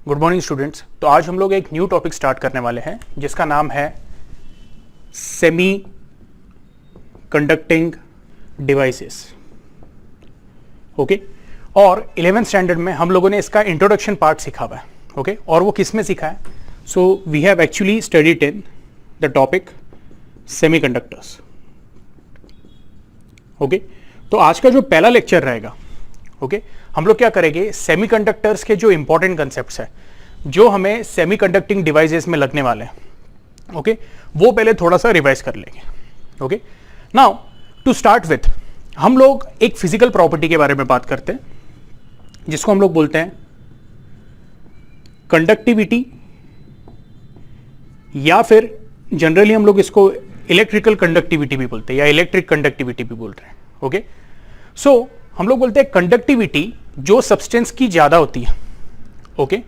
Good morning students. तो आज हम लोग एक न्यू टॉपिक स्टार्ट करने वाले हैं जिसका नाम है सेमी कंडक्टिंग डिवाइसेस। ओके, और 11th स्टैंडर्ड में हम लोगों ने इसका इंट्रोडक्शन पार्ट सीखा हुआ है। ओके, और वो किस में सीखा है? So we have actually studied in the topic semiconductors. Okay, तो आज का जो पहला लेक्चर रहेगा, ओके, हम लोग क्या करेंगे, सेमीकंडक्टर्स के जो इंपॉर्टेंट कंसेप्ट्स है जो हमें सेमीकंडक्टिंग डिवाइसेस में लगने वाले हैं, ओके, वो पहले थोड़ा सा रिवाइज कर लेंगे। Okay, now to start with हम लोग एक फिजिकल प्रॉपर्टी के बारे में बात करते हैं जिसको हम लोग बोलते हैं कंडक्टिविटी, या फिर जनरली हम लोग इसको इलेक्ट्रिकल कंडक्टिविटी भी बोलते हैं या इलेक्ट्रिक कंडक्टिविटी भी बोल रहे हैं। ओके, सो हम लोग बोलते हैं कंडक्टिविटी जो सब्सटेंस की ज्यादा होती है, ओके,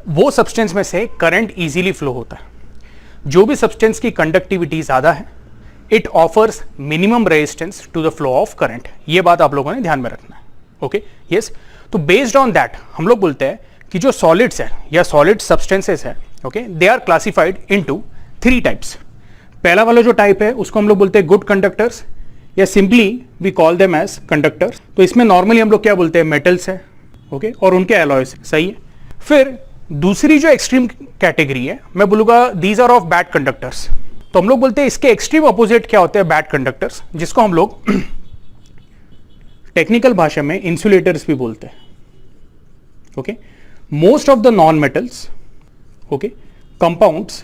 वो सब्सटेंस में से करंट इजीली फ्लो होता है। जो भी सब्सटेंस की कंडक्टिविटी ज्यादा है, it offers minimum resistance to the flow of current. ये बात आप लोगों ने ध्यान में रखना है। ओके, यस, तो बेस्ड ऑन दैट हम लोग बोलते हैं कि जो सॉलिड्स है या सॉलिड सब्सटेंसेस है, okay, they are classified into 3 types. पहला वाला जो टाइप है उसको हम लोग बोलते हैं गुड कंडक्टर्स, या simply we call them as conductors. तो इसमें नॉर्मली हम लोग क्या बोलते हैं, मेटल्स है, ओके, और उनके एलॉयज, सही है। फिर दूसरी जो एक्सट्रीम कैटेगरी है, मैं बोलूंगा these are of bad conductors. तो हम लोग बोलते हैं इसके एक्सट्रीम अपोजिट क्या होते हैं, बैड कंडक्टर्स, जिसको हम लोग टेक्निकल भाषा में इंसुलेटर्स भी बोलते हैं। Okay, most of the non metals, okay, compounds,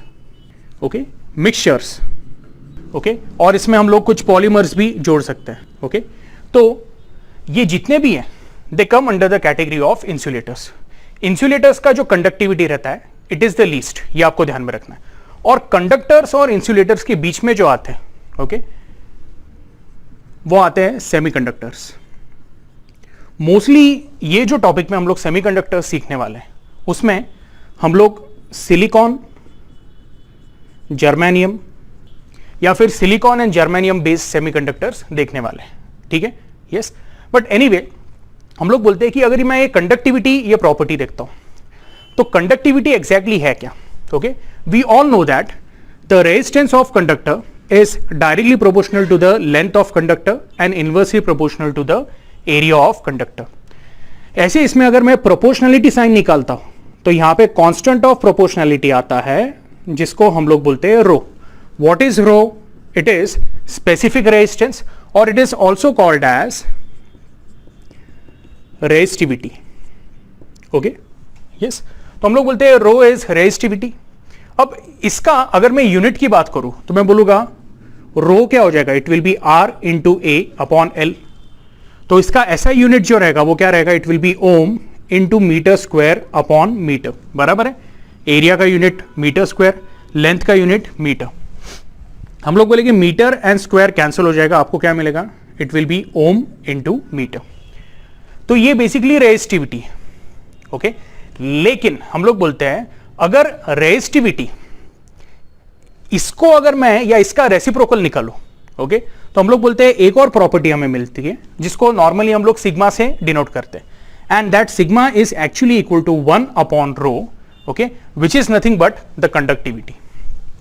okay, mixtures, okay, और इसमें हम लोग कुछ पॉलीमर्स भी जोड़ सकते हैं। ओके, तो ये जितने भी हैं they come under the category of insulators. Insulators का जो कंडक्टिविटी रहता है इट इज द लीस्ट, ये आपको ध्यान में रखना है। और कंडक्टर्स और इंसुलेटर्स के बीच में जो आते हैं, ओके, वो आते हैं सेमीकंडक्टर्स। मोस्टली ये जो टॉपिक में हम लोग सेमीकंडक्टर्स सीखने वाले हैं उसमें हम लोग सिलिकॉन, जर्मेनियम या फिर silicon and germanium based semiconductors देखने वाले हैं। ठीक है, यस, बट एनीवे हम लोग बोलते हैं कि अगर मैं ये कंडक्टिविटी, ये प्रॉपर्टी देखता हूं तो कंडक्टिविटी एग्जैक्टली है क्या? Okay, we all know that the resistance of conductor is directly proportional to the length of conductor and inversely proportional to the area of conductor. ऐसे इसमें अगर मैं प्रोपोर्शनलिटी साइन निकालता हूं तो यहां पे कांस्टेंट ऑफ प्रोपोर्शनलिटी आता है जिसको हम लोग बोलते हैं रो। What is rho? It is specific resistance or it is also called as resistivity. Okay? Yes. तो हम लोग बोलते हैं rho is resistivity. अब इसका अगर मैं यूनिट की बात करूं तो मैं बोलूंगा rho क्या हो जाएगा? It will be R into A upon L. तो इसका ऐसा यूनिट जो रहेगा वो क्या रहेगा? It will be ohm into metre square upon metre. बराबर है? एरिया का यूनिट मीटर स्क्वायर, लेंथ का यूनिट मीटर। हम लोग बोलेंगे मीटर एंड स्क्वायर कैंसिल हो जाएगा, आपको क्या मिलेगा? It will be ohm into metre. तो ये बेसिकली रेजिस्टिविटी है। ओके, लेकिन हम लोग बोलते हैं अगर रेजिस्टिविटी इसको अगर मैं या इसका रेसिप्रोकल निकालूं, ओके, तो हम लोग बोलते हैं एक और प्रॉपर्टी हमें मिलती है जिसको नॉर्मली हम लोग सिग्मा से डिनोट करते हैं, and that sigma is actually equal to 1 upon rho, okay, which is nothing but the conductivity.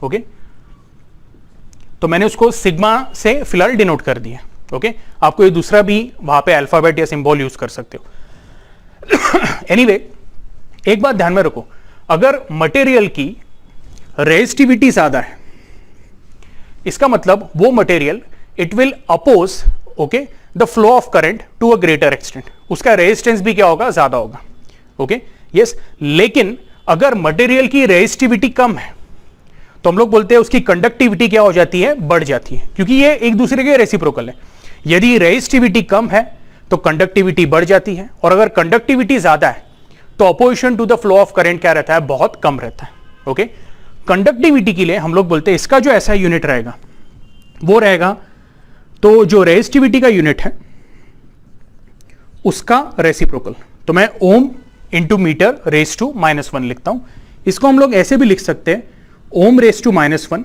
Okay, तो मैंने उसको सिग्मा से फिलहाल डिनोट कर दिया। ओके, आपको ये दूसरा भी वहां पे अल्फाबेट या सिंबल यूज कर सकते हो। एनीवे, एक बात ध्यान में रखो, अगर मटेरियल की रेजिस्टिविटी ज्यादा है इसका मतलब वो material it will oppose, okay, the flow of current to a greater extent. उसका रेजिस्टेंस भी क्या होगा? ज्यादा होगा। ओके, यस, लेकिन अगर मटेरियल की रेजिस्टिविटी कम है तो हम लोग बोलते हैं उसकी कंडक्टिविटी क्या हो जाती है? बढ़ जाती है, क्योंकि ये एक दूसरे के रेसिप्रोकल है। यदि रेजिस्टिविटी कम है तो कंडक्टिविटी बढ़ जाती है, और अगर कंडक्टिविटी ज्यादा है तो opposition to the flow of current क्या रहता है? बहुत कम रहता है। ओके, कंडक्टिविटी के लिए हम लोग बोलते हैं इसका जो ऐसा यूनिट रहेगा वो रहेगा, तो जो रेजिस्टिविटी का यूनिट है उसका रेसिप्रोकल, तो मैं ohm into metre raise to -1 लिखता हूं। इसको हम लोग ऐसे भी लिख सकते हैं, ohm raise to -1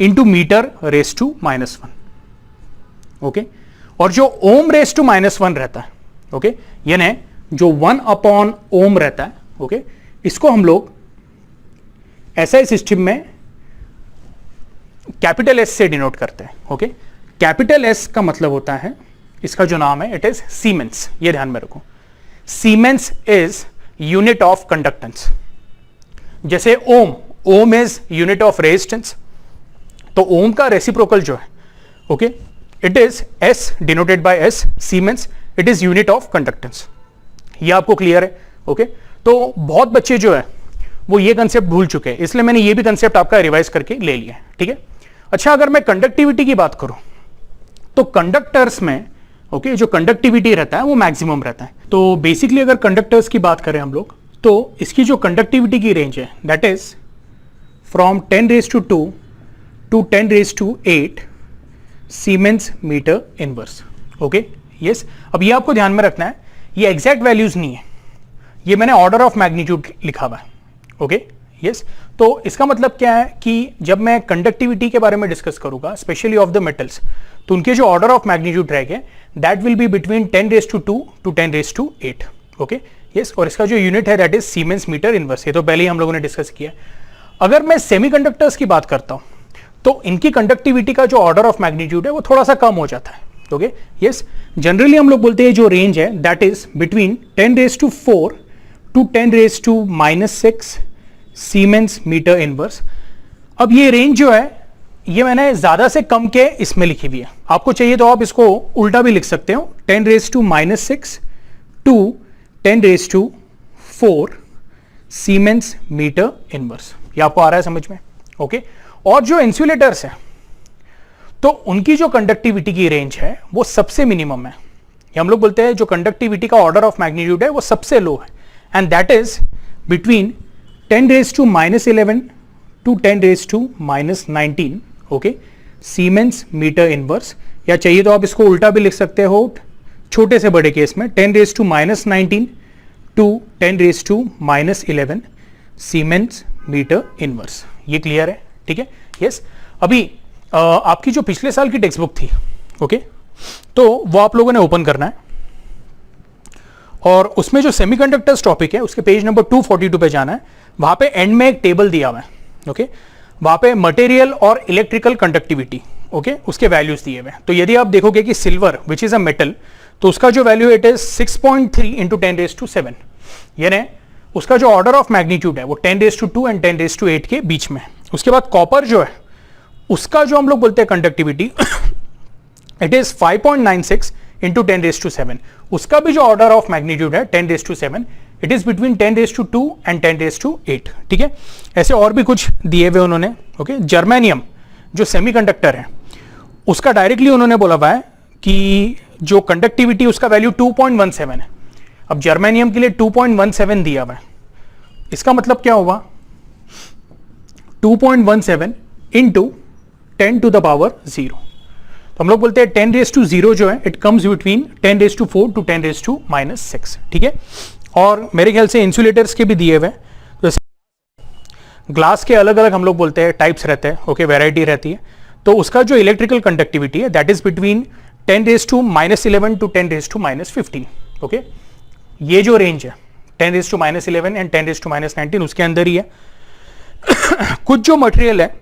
into metre raise to -1। Okay, और जो ओम रेस टू -1 रहता है, ओके, यानी जो 1 अपॉन ओम रहता है, ओके, इसको हम लोग एसआई सिस्टम में कैपिटल एस से डिनोट करते हैं। ओके, कैपिटल एस का मतलब होता है, इसका जो नाम है इट इज सीमेंस, ये ध्यान में रखो। Siemens is unit of conductance. जैसे ओम, ओम इज यूनिट ऑफ रेजिस्टेंस, तो ओम का रेसिप्रोकल जो है, okay, it is S denoted by S, siemens, it is unit of conductance. ये आपको क्लियर है? ओके, तो बहुत बच्चे जो है वो ये कंसेप्ट भूल चुके हैं, इसलिए मैंने ये भी कंसेप्ट आपका रिवाइज करके ले लिया है। ठीक है, अच्छा, अगर मैं कंडक्टिविटी की बात करूं तो कंडक्टर्स में, ओके, जो कंडक्टिविटी रहता है वो मैक्सिमम रहता है। तो बेसिकली अगर कंडक्टर्स की बात करें हम लोग, तो इसकी जो कंडक्टिविटी की रेंज है that is from 10⁻² to 10⁸ siemens metre inverse. Okay, yes, अब ये आपको ध्यान में रखना है, ये एग्जैक्ट वैल्यूज नहीं है, ये मैंने ऑर्डर ऑफ मैग्नीट्यूड लिखा हुआ है। ओके, यस, तो इसका मतलब क्या है कि जब मैं कंडक्टिविटी के बारे में डिस्कस करूंगा, स्पेशली ऑफ द मेटल्स, तो उनके जो ऑर्डर ऑफ मैग्नीट्यूड रहेंगे that will be between 10⁻² to 10⁸. Okay, yes, और इसका जो यूनिट है that is siemens metre inverse. ये तो पहले ही हम लोगों ने डिस्कस किया। अगर मैं सेमीकंडक्टर्स की बात करता हूं तो इनकी कंडक्टिविटी का जो ऑर्डर ऑफ मैग्नीट्यूड है वो थोड़ा सा कम हो जाता है। ओके, यस, जनरली हम लोग बोलते हैं जो रेंज है that is between 10⁻⁴ to 10⁻⁻6 siemens metre inverse. अब ये रेंज जो है ये मैंने ज्यादा से कम के इसमें लिखी हुई है, आपको चाहिए तो आप इसको उल्टा भी लिख सकते हो, 10⁻⁻6 टू 10⁻⁴ सीमेंस मीटर इनवर्स। ये आपको आ रहा है समझ में? ओके, और जो इंसुलेटर्स है तो उनकी जो कंडक्टिविटी की रेंज है वो सबसे मिनिमम है। ये हम लोग बोलते हैं जो कंडक्टिविटी का ऑर्डर ऑफ मैग्नीट्यूड है वो सबसे लो है, and that is between 10⁻⁻11 to 10⁻⁻19, okay, siemens metre inverse. या चाहिए तो आप इसको उल्टा भी लिख सकते हो, छोटे से बड़े केस में 10⁻⁻19 टू 10⁻⁻11 सीमेंस मीटर इनवर्स। ये क्लियर है? ठीक है, यस। अभी आपकी जो पिछले साल की टेक्स्ट बुक थी, ओके, तो वो आप लोगों ने ओपन करना है, और उसमें जो सेमीकंडक्टर्स टॉपिक है उसके पेज नंबर 242 पे जाना है। वहां पे एंड में एक टेबल दिया हुआ है, ओके, वहां पे मटेरियल और इलेक्ट्रिकल कंडक्टिविटी, ओके, उसके वैल्यूज दिए हुए हैं। तो यदि आप देखोगे कि silver which is a metal, तो उसका जो वैल्यू इट इज 6.3 इंटू 10⁻⁷, यानी उसका जो ऑर्डर ऑफ मैग्नीट्यूड है वो 10⁻² एंड 10⁸ के बीच में। उसके बाद कॉपर जो है उसका जो हम लोग बोलते हैं कंडक्टिविटी इट इज 5.96 इंटू 10⁻⁷, उसका भी जो ऑर्डर ऑफ मैग्नीट्यूड है 10⁻⁷, इट इज बिटवीन 10⁻² एंड 10⁻⁸। ठीक है, ऐसे और भी कुछ दिए हुए उन्होंने। ओके, जर्मेनियम जो सेमीकंडक्टर है उसका डायरेक्टली उन्होंने बोला हुआ है कि जो कंडक्टिविटी उसका वैल्यू 2.17 है। अब जर्मेनियम के लिए 2.17 दिया हुआ है, इसका मतलब क्या होगा, 2.17 इंटू 10⁻�0। तो हम लोग बोलते हैं 10⁻�0 जो है इट कम्स बिटवीन 10⁻⁴ टू 10⁻⁻6। ठीक है, और मेरे ख्याल से इंसुलेटर्स के भी दिए हुए, जैसे ग्लास के अलग अलग हम लोग बोलते हैं टाइप्स रहते हैं, ओके, वैरायटी रहती है। तो उसका जो इलेक्ट्रिकल कंडक्टिविटी है that is between 10⁻⁻11 to 10⁻⁻15। Okay, ये जो रेंज है 10⁻⁻11 एंड 10⁻⁻19 उसके अंदर ही है। कुछ जो मटेरियल है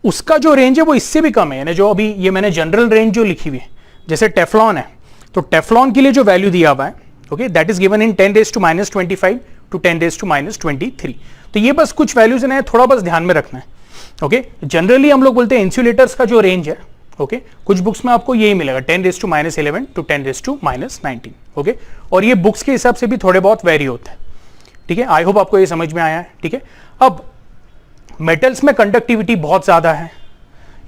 उसका जो रेंज है वो इससे भी कम है, यानी जो अभी ये मैंने जनरल रेंज जो लिखी हुई है, जैसे टेफ्लॉन है, तो टेफ्लॉन के लिए जो वैल्यू दिया हुआ है, okay, that is given in 10⁻⁻25 to 10⁻⁻23। तो ये बस कुछ वैल्यूज है, थोड़ा बस ध्यान में रखना है। ओके, जनरली हम लोग बोलते हैं इंसुलेटर्स का जो रेंज है, ओके, कुछ बुक्स में आपको यही मिलेगा 10⁻⁻11 टू 10⁻⁻19। ओके, और ये बुक्स के हिसाब से भी थोड़े बहुत वेरी होते हैं। ठीक है, आई होप आपको ये समझ में आया है। ठीक है, अब मेटल्स में कंडक्टिविटी बहुत ज्यादा है,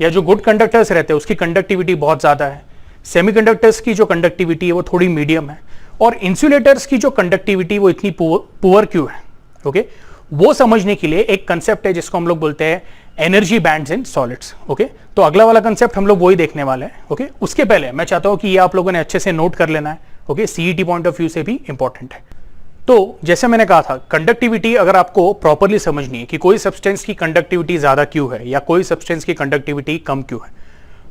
या जो गुड कंडक्टर्स रहते हैं उसकी कंडक्टिविटी बहुत ज्यादा है, सेमीकंडक्टर्स की जो कंडक्टिविटी है वो थोड़ी मीडियम है, और इंसुलेटर्स की जो कंडक्टिविटी वो इतनी पुअर क्यों है। ओके, वो समझने के लिए एक कंसेप्ट है जिसको हम लोग बोलते हैं energy bands in solids. Okay, तो अगला वाला कंसेप्ट हम लोग वही देखने वाले हैं। ओके, उसके पहले मैं चाहता हूं कि ये आप लोगों ने अच्छे से नोट कर लेना है। Okay, CET point of view से भी इंपॉर्टेंट है। तो जैसे मैंने कहा था, कंडक्टिविटी अगर आपको प्रॉपरली समझनी है कि कोई सब्सटेंस की कंडक्टिविटी ज्यादा क्यों है या कोई सब्सटेंस की कंडक्टिविटी कम क्यों है,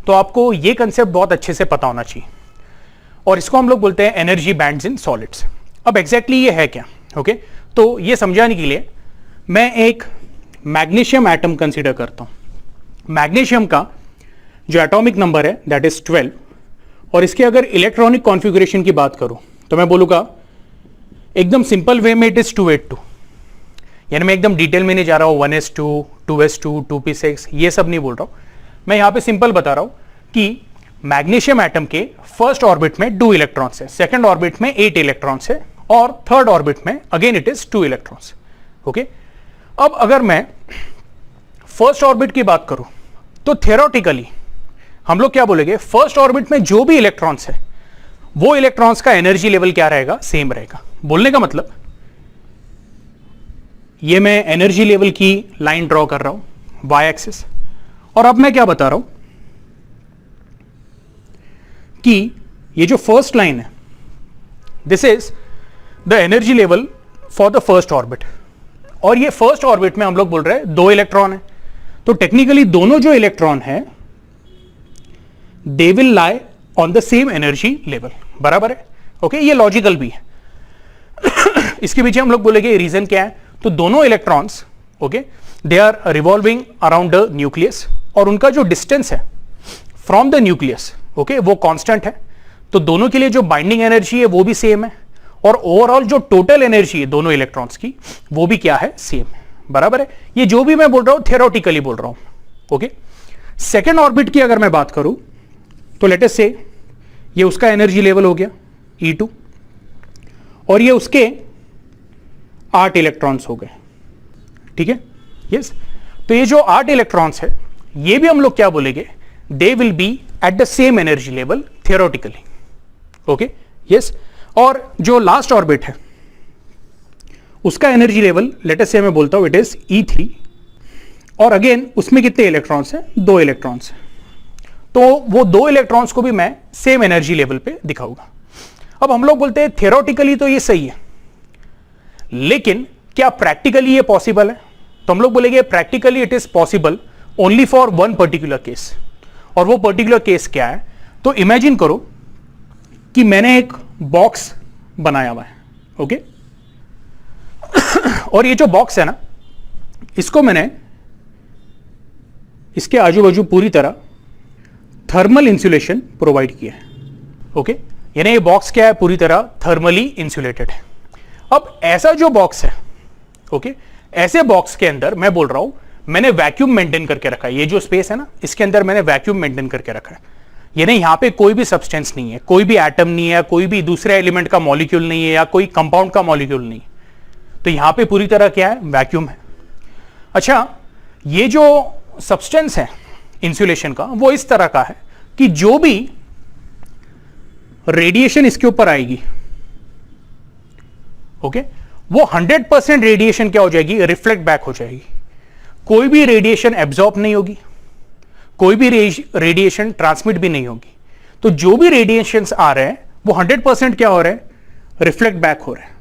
तो आपको ये कंसेप्ट बहुत अच्छे से पता होना चाहिए, और इसको हम लोग बोलते हैं एनर्जी बैंड्स इन सॉलिड्स। अब एग्जैक्टली ये है क्या? ओके, तो ये समझाने के लिए मैं एक मैग्नीशियम एटम कंसीडर करता हूं। मैग्नीशियम का जो एटॉमिक नंबर है दैट इज 12, और इसके अगर इलेक्ट्रॉनिक कॉन्फ़िगरेशन की बात करूं तो मैं बोलूंगा एकदम सिंपल वे में इट इज 282, यानी मैं एकदम डिटेल में नहीं जा रहा हूं 1s2, 2s2, 2p6, ये सब नहीं बोल रहा हूं। मैं यहां पे सिंपल बता रहा हूं कि मैग्नीशियम एटम के फर्स्ट ऑर्बिट में 2 इलेक्ट्रॉन्स है, सेकंड ऑर्बिट में 8 इलेक्ट्रॉन्स है, और थर्ड ऑर्बिट में again it is 2 electrons. Okay, अब अगर मैं फर्स्ट ऑर्बिट की बात करूं तो थियोरेटिकली हम लोग क्या बोलेंगे, फर्स्ट ऑर्बिट में जो भी इलेक्ट्रॉन्स है वो इलेक्ट्रॉन्स का एनर्जी लेवल क्या रहेगा, सेम रहेगा। बोलने का मतलब ये मैं एनर्जी लेवल की लाइन ड्रॉ कर रहा हूं वाई एक्सिस, और अब मैं क्या बता रहा हूं कि ये जो फर्स्ट लाइन है this is the energy level for the first orbit, और ये फर्स्ट ऑर्बिट में हम लोग बोल रहे हैं 2 इलेक्ट्रॉन है, तो टेक्निकली दोनों जो इलेक्ट्रॉन है they will lie on the same energy level, बराबर है। ओके, ये लॉजिकल भी है। इसके पीछे हम लोग बोलेंगे रीजन क्या है, तो दोनों electrons okay they are revolving around the nucleus, और उनका जो डिस्टेंस है फ्रॉम द न्यूक्लियस ओके वो कांस्टेंट है, तो दोनों के लिए जो बाइंडिंग एनर्जी है वो भी सेम है, और ओवरऑल जो टोटल एनर्जी है दोनों इलेक्ट्रॉन्स की वो भी क्या है, सेम है, बराबर है। ये जो भी मैं बोल रहा हूं थियोरेटिकली बोल रहा हूं। ओके, सेकेंड ऑर्बिट की अगर मैं बात करूं तो लेट अस से ये उसका एनर्जी लेवल हो गया E2, और ये उसके 8 इलेक्ट्रॉन्स हो गए, ठीक है, यस। तो ये जो 8 इलेक्ट्रॉन्स है ये भी हम लोग क्या बोलेंगे, they will be at the same energy level theoretically. Okay, yes. और जो लास्ट ऑर्बिट है उसका एनर्जी लेवल लेट अस से मैं बोलता हूं इट इज E3, और अगेन उसमें कितने इलेक्ट्रॉन्स हैं, 2 इलेक्ट्रॉन्स हैं, तो वो 2 इलेक्ट्रॉन्स को भी मैं सेम एनर्जी लेवल पे दिखाऊंगा। अब हम लोग बोलते हैं थियोरेटिकली तो ये सही है, लेकिन क्या प्रैक्टिकली ये पॉसिबल है, तो हम लोग बोलेंगे practically it is possible only for one particular case, और वो पर्टिकुलर केस क्या है, तो इमेजिन करो कि मैंने एक बॉक्स बनाया हुआ है, ओके और ये जो बॉक्स है ना इसको मैंने इसके आजू बाजू पूरी तरह थर्मल इंसुलेशन प्रोवाइड किया है। ओके, यानी ये बॉक्स क्या है, पूरी तरह थर्मली इंसुलेटेड है। अब ऐसा जो बॉक्स है ओके ऐसे बॉक्स के अंदर मैं बोल रहा हूं मैंने वैक्यूम मेंटेन करके रखा है, ये जो स्पेस है ना इसके अंदर मैंने वैक्यूम मेंटेन करके रखा है, यानी यहां पे कोई भी सब्सटेंस नहीं है, कोई भी एटम नहीं है, कोई भी दूसरे एलिमेंट का मॉलिक्यूल नहीं है, या कोई कंपाउंड का मॉलिक्यूल नहीं, तो यहां पे पूरी तरह क्या है, वैक्यूम है। अच्छा, ये जो सब्सटेंस है इंसुलेशन का वो इस तरह का है कि जो भी रेडिएशन इसके ऊपर आएगी ओके वो 100% रेडिएशन क्या हो जाएगी, रिफ्लेक्ट बैक हो जाएगी, कोई भी रेडिएशन एब्जॉर्ब नहीं होगी, कोई भी रेडिएशन ट्रांसमिट भी नहीं होगी, तो जो भी रेडिएशंस आ रहे हैं वो 100% क्या हो रहे हैं, रिफ्लेक्ट बैक हो रहे हैं।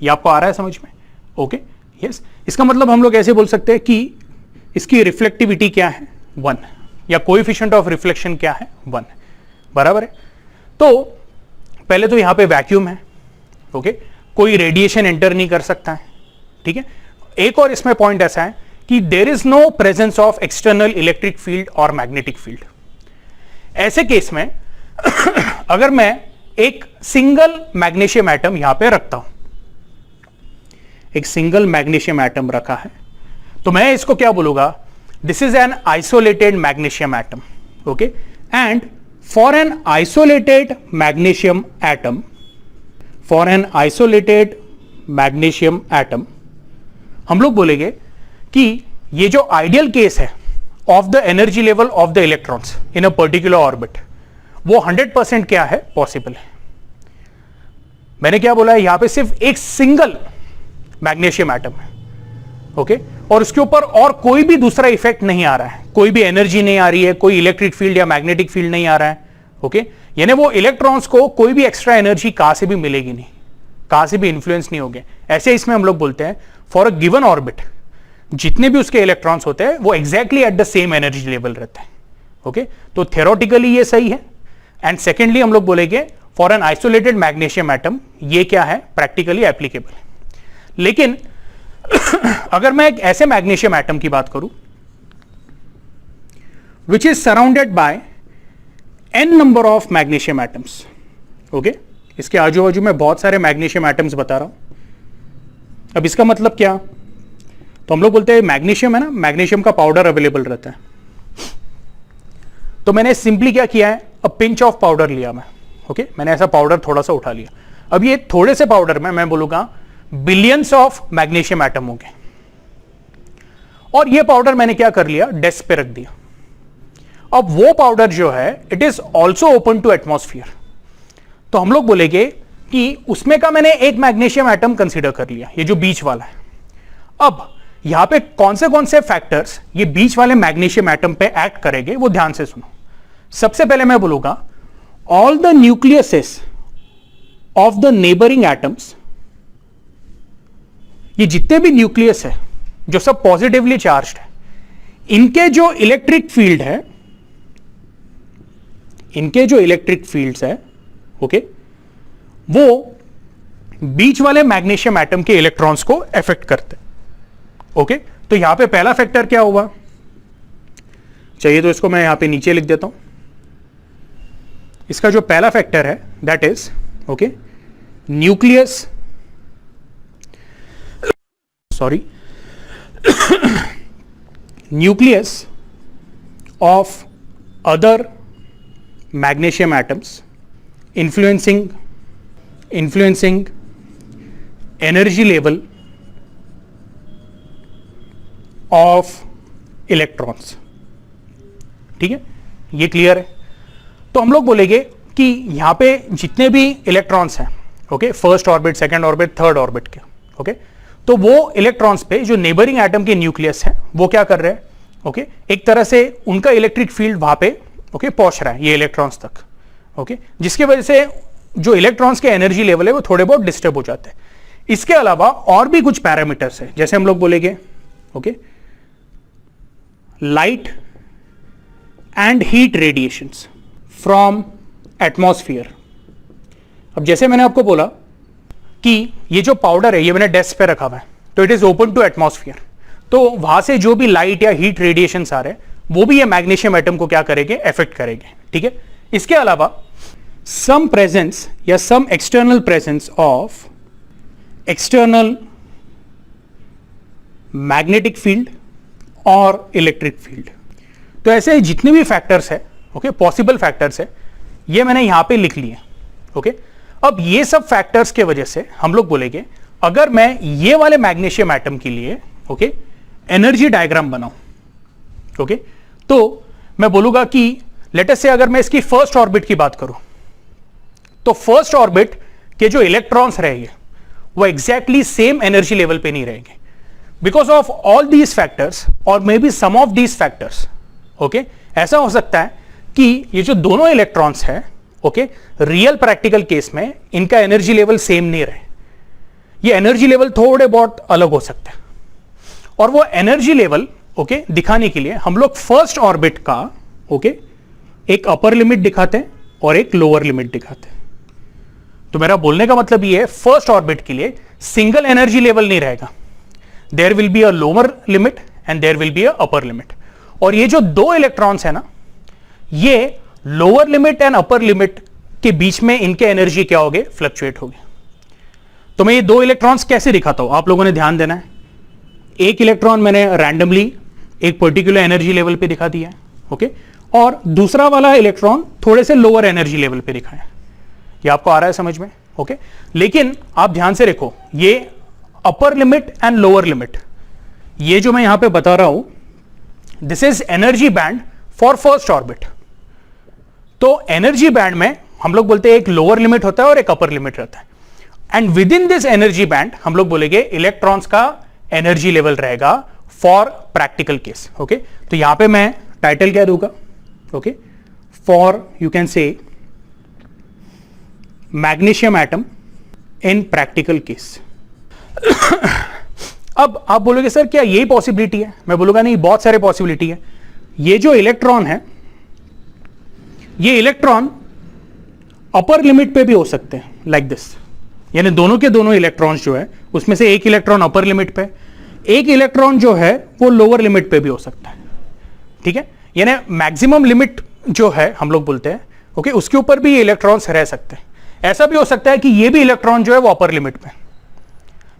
ये आपको आ रहा है समझ में? Okay, yes. इसका मतलब हम लोग ऐसे बोल सकते हैं कि इसकी रिफ्लेक्टिविटी क्या है, 1, या कोएफिशिएंट ऑफ रिफ्लेक्शन क्या है, 1, बराबर है। तो पहले तो यहां पे वैक्यूम है ओके कोई रेडिएशन एंटर नहीं कर सकता है, ठीक है। एक और इसमें पॉइंट ऐसा है कि there is no presence of external electric field और मैग्नेटिक फील्ड। ऐसे केस में अगर मैं एक सिंगल मैग्नीशियम एटम यहां पे रखता हूं, एक सिंगल मैग्नीशियम एटम रखा है, तो मैं इसको क्या बोलूंगा, this is an isolated magnesium atom okay and for an isolated magnesium atom, for an isolated magnesium atom हम लोग बोलेंगे कि ये जो आइडियल केस है of the energy level of the electrons in a particular orbit वो 100% क्या है, पॉसिबल है। मैंने क्या बोला है, यहां पे सिर्फ एक सिंगल मैग्नीशियम एटम है ओके और उसके ऊपर और कोई भी दूसरा इफेक्ट नहीं आ रहा है, कोई भी एनर्जी नहीं आ रही है, कोई इलेक्ट्रिक फील्ड या मैग्नेटिक फील्ड नहीं आ रहा है ओके यानी वो इलेक्ट्रॉन्स को कोई भी एक्स्ट्रा एनर्जी कहां से भी मिलेगी नहीं, कहां से भी इन्फ्लुएंस नहीं होंगे। ऐसे इसमें हम लोग बोलते हैं फॉर अ गिवन ऑर्बिट जितने भी उसके इलेक्ट्रॉन्स होते हैं वो exactly at the same energy level रहते हैं ओके तो थियोरेटिकली ये सही है। एंड सेकेंडली हम लोग बोलेंगे for an isolated magnesium atom ये क्या है, प्रैक्टिकली एप्लीकेबल है। लेकिन अगर मैं एक ऐसे मैग्नीशियम एटम की बात करूं which is surrounded by n number of magnesium atoms, okay, इसके आजू बाजू में बहुत सारे मैग्नीशियम एटम्स बता रहा हूं। अब इसका मतलब क्या, तो हम लोग बोलते हैं मैग्नीशियम है ना, मैग्नीशियम का पाउडर अवेलेबल रहता है, तो मैंने सिंपली क्या किया है, अ पिंच ऑफ पाउडर लिया मैं, ओके, मैंने ऐसा पाउडर थोड़ा सा उठा लिया। अब ये थोड़े से पाउडर में मैं बोलूंगा बिलियंस ऑफ मैग्नीशियम एटम होंगे, और ये पाउडर मैंने क्या कर लिया, डेस्क पे रख दिया। अब वो पाउडर जो है it is also open to atmosphere, तो हम लोग बोलेंगे कि उसमें का मैंने एक मैग्नीशियम एटम कंसीडर कर लिया, ये जो बीच वाला है। अब यहां पे कौन से फैक्टर्स ये बीच वाले मैग्नीशियम एटम पे एक्ट करेंगे वो ध्यान से सुनो। सबसे पहले मैं बोलूंगा all the nucleases of the neighbouring atoms, ये जितने भी न्यूक्लियस है जो सब पॉजिटिवली चार्ज्ड है, इनके जो इलेक्ट्रिक फील्ड है, इनके जो इलेक्ट्रिक फील्ड्स है, ओके, वो बीच वाले मैग्नीशियम एटम के इलेक्ट्रॉन्स को अफेक्ट करते हैं, ओके। तो यहां पे पहला फैक्टर क्या हुआ, चाहिए तो इसको मैं यहां पे नीचे लिख देता हूं। इसका जो पहला फैक्टर है that is, okay, nucleus, sorry, nucleus of other magnesium atoms influencing energy level of electrons, ठीक है, ये क्लियर है। तो हम लोग बोलेंगे कि यहां पे जितने भी इलेक्ट्रॉन्स हैं, okay, first orbit, second orbit, third orbit के, ओके, तो वो इलेक्ट्रॉन्स पे जो नेबरिंग एटम के न्यूक्लियस है वो क्या कर रहे हैं, ओके, एक तरह से उनका इलेक्ट्रिक फील्ड वहां पे, ओके, पहुंच रहा है ये इलेक्ट्रॉन्स तक, ओके, जिसकी वजह से जो इलेक्ट्रॉन्स के एनर्जी लेवल है वो थोड़े बहुत डिस्टर्ब हो जाते हैं। इसके अलावा और भी कुछ पैरामीटर्स है, जैसे हम लोग बोलेंगे, okay, light and heat radiations from atmosphere. अब जैसे मैंने आपको बोला कि ये जो पाउडर है ये मैंने डेस्क पे रखा हुआ है, तो it is open to atmosphere, तो वहां से जो भी लाइट या हीट रेडिएशंस आ रहे हैं वो भी ये मैग्नीशियम एटम को क्या करेंगे, अफेक्ट करेंगे, ठीक है। इसके अलावा सम प्रेजेंस या some external presence of external magnetic field और इलेक्ट्रिक फील्ड, तो ऐसे जितने भी फैक्टर्स है, ओके, पॉसिबल फैक्टर्स है, ये मैंने यहां पे लिख लिए, ओके। अब ये सब फैक्टर्स के वजह से हम लोग बोलेंगे अगर मैं ये वाले मैग्नीशियम एटम के लिए, ओके, एनर्जी डायग्राम बनाऊं, ओके, तो मैं बोलूंगा कि लेट अस से अगर मैं इसकी फर्स्ट ऑर्बिट की बात करूं, तो फर्स्ट ऑर्बिट के जो इलेक्ट्रॉन्स रहेंगे वो एग्जैक्टली सेम एनर्जी लेवल पे नहीं रहेंगे, because of all these factors और maybe some of these factors, okay. ऐसा हो सकता है कि ये जो दोनों इलेक्ट्रॉन्स है, ओके, रियल प्रैक्टिकल केस में इनका एनर्जी लेवल सेम नहीं रहे, ये एनर्जी लेवल थोड़े बहुत अलग हो सकते हैं, और वो एनर्जी लेवल, ओके, दिखाने के लिए हम लोग फर्स्ट ऑर्बिट का, ओके, एक अपर लिमिट दिखाते हैं और एक लोअर लिमिट दिखाते हैं। तो मेरा बोलने का मतलब ये है फर्स्ट ऑर्बिट के लिए सिंगल एनर्जी लेवल नहीं रहेगा, there will be a lower limit and there will be a upper limit, और ये जो दो इलेक्ट्रॉन्स है ना, ये lower limit and upper limit के बीच में इनके एनर्जी क्या होगे, फ्लक्चुएट होगी। तो मैं ये दो इलेक्ट्रॉन्स कैसे दिखाता हूं, आप लोगों ने ध्यान देना है। एक इलेक्ट्रॉन मैंने रैंडमली एक पर्टिकुलर एनर्जी लेवल पे दिखा दिया है, ओके, और दूसरा वाला इलेक्ट्रॉन थोड़े से लोअर एनर्जी लेवल पे दिखा है। ये आपको आ रहा है समझ में, ओके। लेकिन आप ध्यान से देखो, ये upper limit and lower limit, ये जो मैं यहां पे बता रहा हूं, this is energy band for first orbit. तो एनर्जी बैंड में हम लोग बोलते हैं एक लोअर लिमिट होता है और एक अपर लिमिट रहता है, and with in this energy band हम लोग बोलेंगे इलेक्ट्रॉन्स का एनर्जी लेवल रहेगा फॉर प्रैक्टिकल केस, ओके। तो यहां पे मैं टाइटल क्या दूंगा, okay, for you can say magnesium atom in practical case. अब आप बोलोगे सर क्या यही पॉसिबिलिटी है, मैं बोलूंगा नहीं, बहुत सारे पॉसिबिलिटी है। ये जो इलेक्ट्रॉन है, ये इलेक्ट्रॉन अपर लिमिट पे भी हो सकते हैं, लाइक दिस, यानी दोनों के दोनों इलेक्ट्रॉन्स जो है उसमें से एक इलेक्ट्रॉन अपर लिमिट पे, एक इलेक्ट्रॉन जो है वो लोअर लिमिट पे भी हो सकता है, ठीक है, यानी मैक्सिमम लिमिट जो है हम लोग बोलते हैं, ओके, उसके ऊपर भी ये इलेक्ट्रॉन्स रह सकते हैं। ऐसा भी हो सकता है कि ये भी इलेक्ट्रॉन जो है वो अपर लिमिट पे,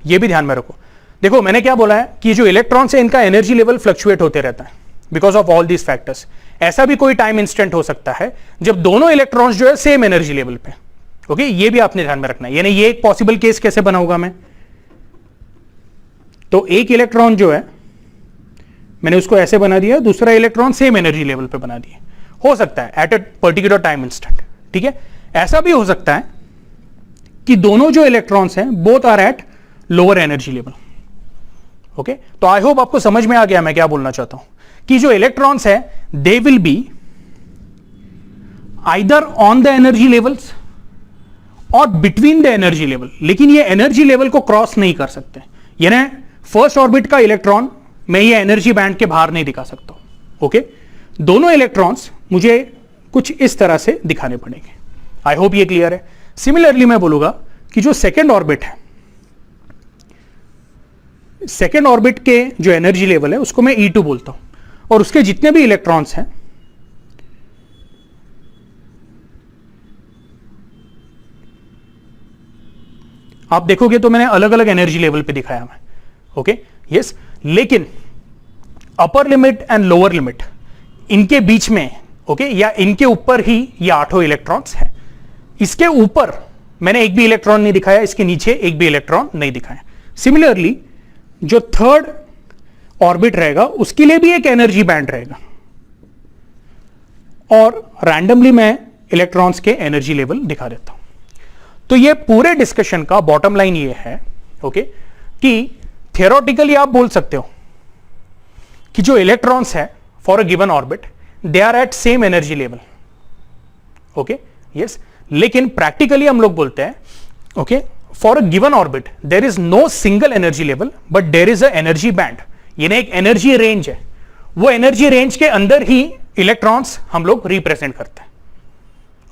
ये भी ध्यान में रखो। देखो मैंने क्या बोला है कि जो इलेक्ट्रॉन्स है इनका एनर्जी लेवल फ्लक्चुएट होते रहता है because of all these factors. ऐसा भी कोई टाइम इंस्टेंट हो सकता है जब दोनों इलेक्ट्रॉन्स जो है सेम एनर्जी लेवल पे, ओके, ये भी आपने ध्यान में रखना है। यानी ये एक पॉसिबल केस कैसे बनाऊंगा मैं, तो एक इलेक्ट्रॉन जो है मैंने उसको ऐसे बना दिया, दूसरा इलेक्ट्रॉन सेम एनर्जी लेवल पे बना दिया, हो सकता है at a particular time instant, ठीक है। ऐसा भी हो सकता है कि दोनों जो इलेक्ट्रॉन्स हैं both are at lower energy level, okay. तो आई होप आपको समझ में आ गया मैं क्या बोलना चाहता हूं कि जो इलेक्ट्रॉन्स है they will be either on the energy levels और बिटवीन द एनर्जी लेवल, लेकिन ये एनर्जी लेवल को क्रॉस नहीं कर सकते। यानी फर्स्ट ऑर्बिट का इलेक्ट्रॉन मैं ये एनर्जी बैंड के बाहर नहीं दिखा सकता, ओके। दोनों इलेक्ट्रॉन्स मुझे कुछ इस तरह से दिखाने पड़ेंगे। आई होप ये क्लियर है। सिमिलरली मैं बोलूंगा कि जो सेकेंड ऑर्बिट है, सेकेंड ऑर्बिट के जो एनर्जी लेवल है उसको मैं E2 बोलता हूं, और उसके जितने भी इलेक्ट्रॉन्स हैं आप देखोगे तो मैंने अलग अलग एनर्जी लेवल पे दिखाया मैं, ओके, यस। लेकिन upper limit and lower limit इनके बीच में, ओके, या इनके ऊपर ही ये 8 इलेक्ट्रॉन्स हैं। इसके ऊपर मैंने एक भी इलेक्ट्रॉन नहीं दिखाया, इसके नीचे एक भी इलेक्ट्रॉन नहीं दिखाया। सिमिलरली जो थर्ड ऑर्बिट रहेगा उसके लिए भी एक एनर्जी बैंड रहेगा, और रैंडमली मैं इलेक्ट्रॉन्स के एनर्जी लेवल दिखा देता हूं। तो ये पूरे डिस्कशन का बॉटम लाइन ये है, ओके, कि थियोरेटिकली आप बोल सकते हो कि जो इलेक्ट्रॉन्स है for a given orbit they are at same energy level, okay, yes. लेकिन प्रैक्टिकली हम लोग बोलते हैं, okay, for a given orbit there is no single energy level but there is a energy band, यानी एक energy range है। वो energy range के अंदर ही इलेक्ट्रॉन्स हम लोग रिप्रेजेंट करते हैं,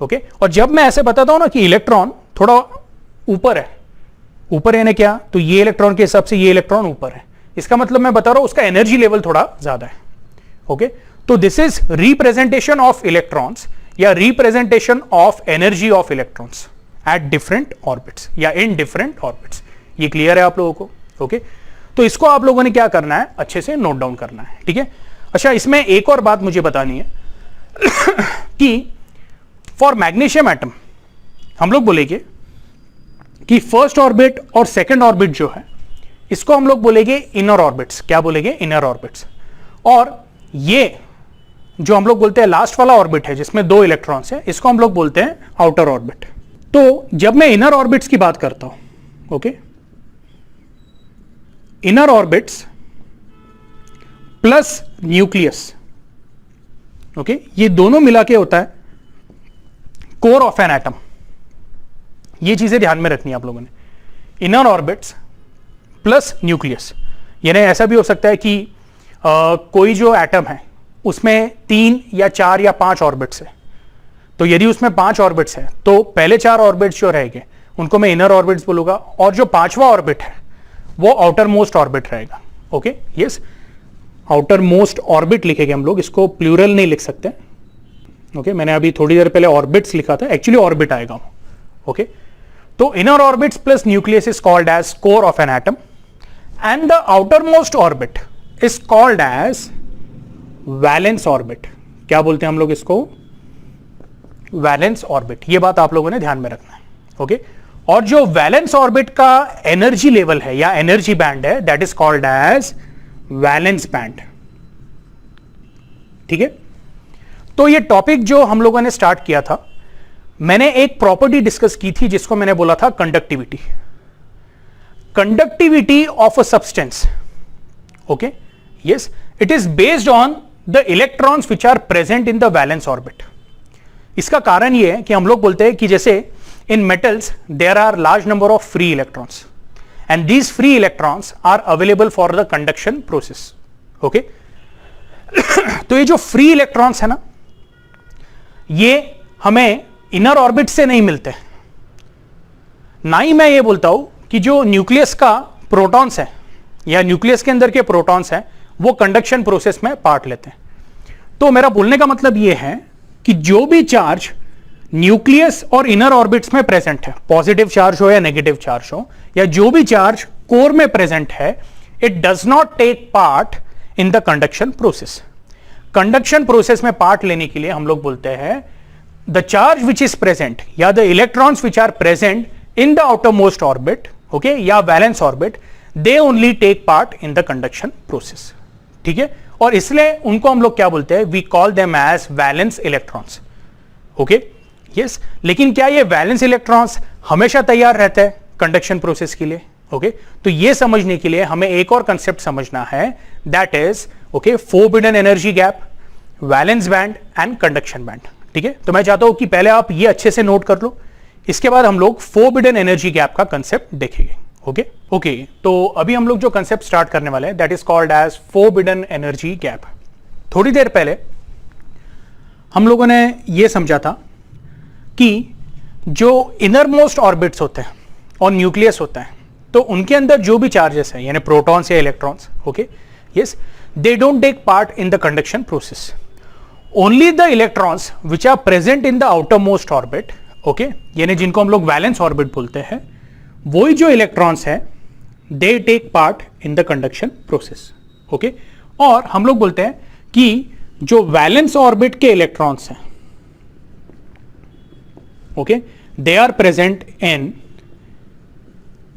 ओके। और जब मैं ऐसे बताता हूं ना कि इलेक्ट्रॉन थोड़ा ऊपर है, ऊपर यानी क्या, तो ये इलेक्ट्रॉन के हिसाब से ये इलेक्ट्रॉन ऊपर है, इसका मतलब मैं बता रहा हूं उसका एनर्जी लेवल थोड़ा ज्यादा है, ओके। तो this is representation of electrons या representation of energy of electrons at different orbits या इन डिफरेंट ऑर्बिट्स। ये क्लियर है आप लोगों को, ओके। तो इसको आप लोगों ने क्या करना है, अच्छे से नोट डाउन करना है, ठीक है। अच्छा, इसमें एक और बात मुझे बतानी है कि फॉर मैग्नीशियम एटम हम लोग बोलेंगे कि फर्स्ट ऑर्बिट और सेकंड ऑर्बिट जो है इसको हम लोग बोलेंगे इनर ऑर्बिट्स। क्या बोलेंगे, इनर ऑर्बिट्स। और ये जो हम लोग बोलते हैं लास्ट वाला ऑर्बिट है जिसमें 2 इलेक्ट्रॉन्स है, इसको हम लोग बोलते हैं आउटर ऑर्बिट। तो जब मैं इनर ऑर्बिट्स की बात करता हूं, okay, inner orbits plus nucleus, okay, ये दोनों मिला के होता है कोर ऑफ एन एटम। ये चीजें ध्यान में रखनी है आप लोगों ने, इनर ऑर्बिट्स प्लस न्यूक्लियस। यानी ऐसा भी हो सकता है कि कोई जो एटम है उसमें 3 या 4 या 5 ऑर्बिट्स है, तो यदि उसमें 5 ऑर्बिट्स है तो पहले 4 ऑर्बिट्स जो रहेंगे उनको मैं इनर ऑर्बिट्स बोलूंगा, और जो 5वां ऑर्बिट है वो आउटर मोस्ट ऑर्बिट रहेगा, okay, yes. Outer most orbit लिखेंगे हम लोग, इसको प्लूरल नहीं लिख सकते, ओके। मैंने अभी थोड़ी देर पहले ऑर्बिट्स लिखा था, एक्चुअली ऑर्बिट आएगा, ओके। तो inner orbits plus nucleus is called as core of an atom and the outermost orbit is called as valence orbit. क्या बोलते हैं हम लोग इसको, वैलेंस ऑर्बिट। ये बात आप लोगों ने ध्यान में रखना है, ओके। और जो वैलेंस ऑर्बिट का एनर्जी लेवल है या एनर्जी बैंड है that is called as valence band, ठीक है। तो ये टॉपिक जो हम लोगों ने स्टार्ट किया था, मैंने एक प्रॉपर्टी डिस्कस की थी जिसको मैंने बोला था conductivity, conductivity of a substance, okay, yes. It is based on the electrons which are present in the valence orbit. इसका कारण यह है कि हम लोग बोलते हैं कि जैसे in metals there are large number of free electrons and these free electrons are available for the conduction process, okay. तो ये जो फ्री इलेक्ट्रॉन्स है ना, ये हमें इनर ऑर्बिट से नहीं मिलते। ना ही मैं ये बोलता हूं कि जो न्यूक्लियस का प्रोटॉन्स हैं या न्यूक्लियस के अंदर के प्रोटॉन्स हैं वो कंडक्शन प्रोसेस में पार्ट लेते हैं। तो मेरा बोलने का मतलब यह है कि जो भी चार्ज न्यूक्लियस और इनर ऑर्बिट्स में प्रेजेंट है, पॉजिटिव चार्ज हो या नेगेटिव चार्ज हो, या जो भी चार्ज कोर में प्रेजेंट है, it does not take part in the conduction process. Conduction process में पार्ट लेने के लिए हम लोग बोलते हैं the charge which is present या the electrons which are present in the outermost orbit, okay, या valence orbit, they only take part in the conduction process. ठीक है, और इसलिए उनको हम लोग क्या बोलते हैं, we call them as valence electrons. Okay, yes, लेकिन क्या ये वैलेंस इलेक्ट्रॉन्स हमेशा तैयार रहता है कंडक्शन प्रोसेस के लिए? ओके, तो ये समझने के लिए हमें एक और कंसेप्ट समझना है, that is okay forbidden energy gap, valence band and conduction band. ठीक है, तो मैं चाहता हूं कि पहले आप ये अच्छे से नोट कर लो, इसके बाद हम लोग फोरबिडन एनर्जी गैप का कंसेप्ट देखेंगे। ओके ओके, तो अभी हम लोग जो कंसेप्ट स्टार्ट करने वाले हैं that is called as forbidden energy gap. थोड़ी देर पहले हम लोगों ने यह समझा था कि जो इनर मोस्ट ऑर्बिट्स होते हैं और न्यूक्लियस होता है, तो उनके अंदर जो भी चार्जेस हैं यानी प्रोटॉन्स या electrons, okay, yes, they don't take part in the conduction process. Only the electrons which are present in the outermost orbit, okay, यानी जिनको हम लोग वैलेंस ऑर्बिट बोलते हैं, वही जो इलेक्ट्रॉन्स है they take part in the conduction process. Okay, और हम लोग बोलते हैं कि जो वैलेंस ऑर्बिट के इलेक्ट्रॉन्स हैं, okay, they are present in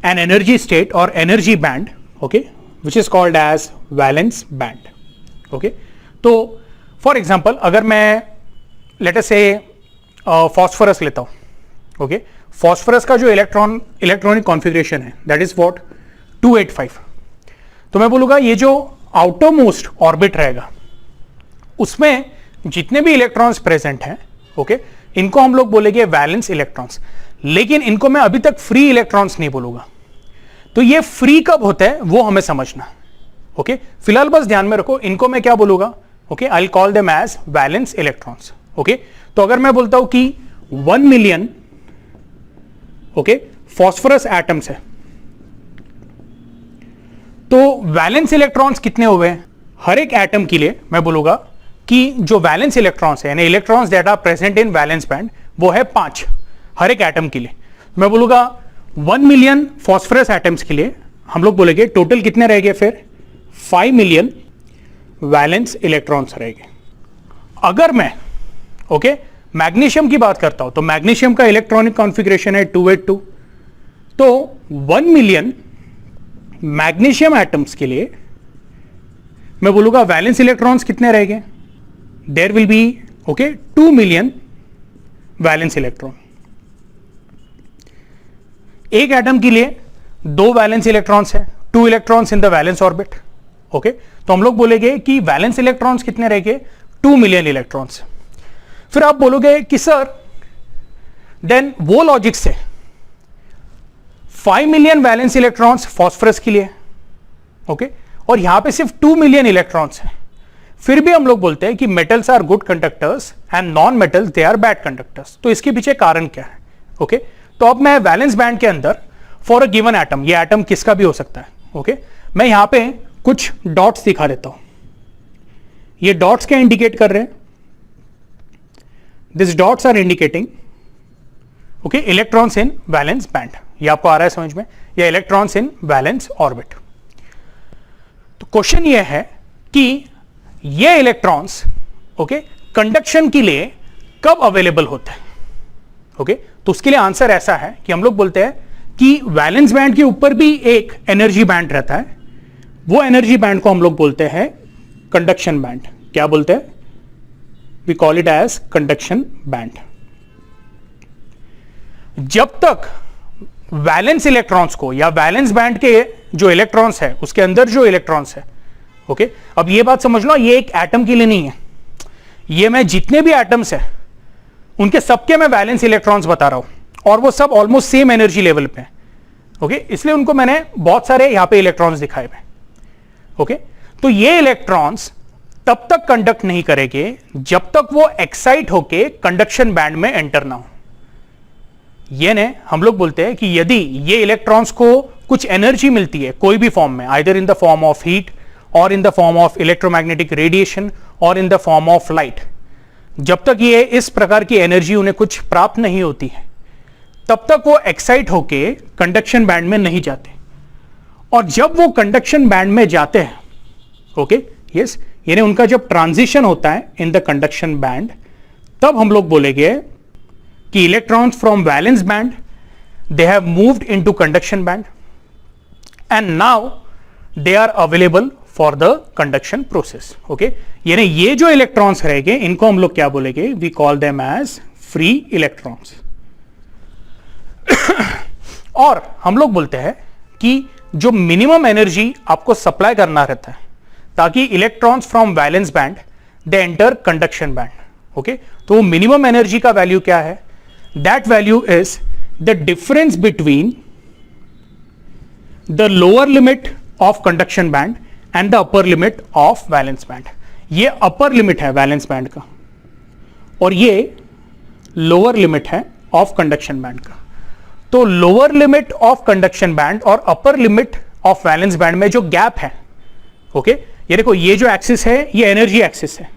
an energy state और energy band, okay, which is called as valence band. Okay, तो फॉर एग्जाम्पल अगर मैं लेट अस से फॉस्फोरस लेता हूं, ओके, फॉस्फोरस का जो इलेक्ट्रॉनिक कॉन्फ़िगरेशन है दैट इज व्हाट 285। तो मैं बोलूंगा ये जो आउटर मोस्ट ऑर्बिट रहेगा उसमें जितने भी इलेक्ट्रॉन्स प्रेजेंट हैं, ओके, इनको हम लोग बोलेंगे वैलेंस इलेक्ट्रॉन्स, लेकिन इनको मैं अभी तक फ्री इलेक्ट्रॉन्स नहीं बोलूंगा। तो ये फ्री कब होता है वो हमें समझना। ओके, फिलहाल बस ध्यान में रखो, इनको मैं क्या बोलूंगा, okay, I will call them as valence electrons. Okay, तो अगर मैं बोलता हूं कि 1 मिलियन, ओके, फॉस्फोरस एटम्स है, तो वैलेंस इलेक्ट्रॉन्स कितने हुए हैं? हर एक एटम के लिए मैं बोलूंगा कि जो वैलेंस इलेक्ट्रॉन्स है यानी electrons that are present in valence band, वो है 5 हर एक एटम के लिए। मैं बोलूंगा 1 मिलियन फॉस्फोरस एटम्स के लिए हम लोग बोलेंगे टोटल कितने रहेंगे, फिर 5 मिलियन वैलेंस इलेक्ट्रॉन्स रहेंगे। अगर मैं ओके मैग्नीशियम की बात करता हूं तो मैग्नीशियम का इलेक्ट्रॉनिक कॉन्फ़िगरेशन है 282, तो 1 मिलियन मैग्नीशियम एटम्स के लिए मैं बोलूंगा वैलेंस इलेक्ट्रॉन्स कितने रहेंगे, there will be okay 2 million valence electron. एक एटम के लिए 2 वैलेंस इलेक्ट्रॉन्स है, 2 electrons in the valence orbit. Okay, तो हम लोग बोलेंगे कि वैलेंस इलेक्ट्रॉन्स कितने रहेंगे, 2 मिलियन इलेक्ट्रॉन्स। फिर आप बोलोगे कि सर देन वो लॉजिक से 5 मिलियन वैलेंस इलेक्ट्रॉन्स फॉस्फोरस के लिए, ओके, और यहां पे सिर्फ 2 मिलियन इलेक्ट्रॉन्स हैं, फिर भी हम लोग बोलते हैं कि metals are good conductors and non metals they are bad conductors. तो इसके पीछे कारण क्या है? ओके, तो अब मैं वैलेंस बैंड के अंदर फॉर अ गिवन एटम, ये एटम किसका भी हो सकता है, ओके, मैं यहां पे कुछ डॉट्स दिखा देता हूं। ये डॉट्स क्या इंडिकेट कर रहे हैं? This dots are indicating okay electrons in valence band. ये आपको आ रहा है समझ में, या इलेक्ट्रॉन्स इन वैलेंस ऑर्बिट। तो क्वेश्चन ये है कि ये इलेक्ट्रॉन्स ओके कंडक्शन के लिए कब अवेलेबल होते हैं? ओके, तो उसके लिए आंसर ऐसा है कि हम लोग बोलते हैं कि वैलेंस बैंड के ऊपर भी एक एनर्जी बैंड रहता है, वो एनर्जी बैंड को हम लोग बोलते हैं कंडक्शन बैंड। क्या बोलते हैं? We call it as conduction band. जब तक वैलेंस इलेक्ट्रॉन्स को या वैलेंस बैंड के जो इलेक्ट्रॉन्स है उसके अंदर जो इलेक्ट्रॉन्स है, ओके, अब ये बात समझ लो, ये एक एटम के लिए नहीं है, ये मैं जितने भी एटम्स है उनके सबके मैं वैलेंस इलेक्ट्रॉन्स बता रहा हूं, और वो सब ऑलमोस्ट सेम एनर्जी लेवल पे हैं, ओके, इसलिए उनको मैंने बहुत सारे यहां पे इलेक्ट्रॉन्स दिखाए हुए। ओके, तो ये इलेक्ट्रॉन्स तब तक कंडक्ट नहीं करेंगे जब तक वो एक्साइट होके कंडक्शन बैंड में एंटर ना हो। ये ने हम लोग बोलते हैं कि यदि ये इलेक्ट्रॉन्स को कुछ एनर्जी मिलती है कोई भी फॉर्म में, either in the form of heat or in the form of electromagnetic radiation or in the form of light, जब तक ये इस प्रकार की एनर्जी उन्हें कुछ प्राप्त नहीं होती है तब तक वो एक्साइट होके कंडक्शन बैंड में नहीं जाते। और जब वो कंडक्शन बैंड में जाते हैं, ओके यस, यानी उनका जब ट्रांजिशन होता है इन द कंडक्शन बैंड, तब हम लोग बोलेंगे कि electrons from valence band they have moved into conduction band and now they are available for the conduction process. Okay, यानी ये जो इलेक्ट्रॉन्स रहेंगे इनको हम लोग क्या बोलेंगे, we call them as free electrons. और हम लोग बोलते हैं कि जो मिनिमम एनर्जी आपको सप्लाई करना रहता है ताकि electrons from valence band they enter conduction band. Okay, तो मिनिमम एनर्जी का वैल्यू क्या है, that value is the difference between the lower limit of conduction band and the upper limit of valence band. ये upper limit है valence band का और ये lower limit है ऑफ कंडक्शन बैंड का। तो lower limit of conduction band और upper limit of valence band में जो गैप है, ओके, ये देखो ये जो एक्सिस है ये एनर्जी एक्सिस है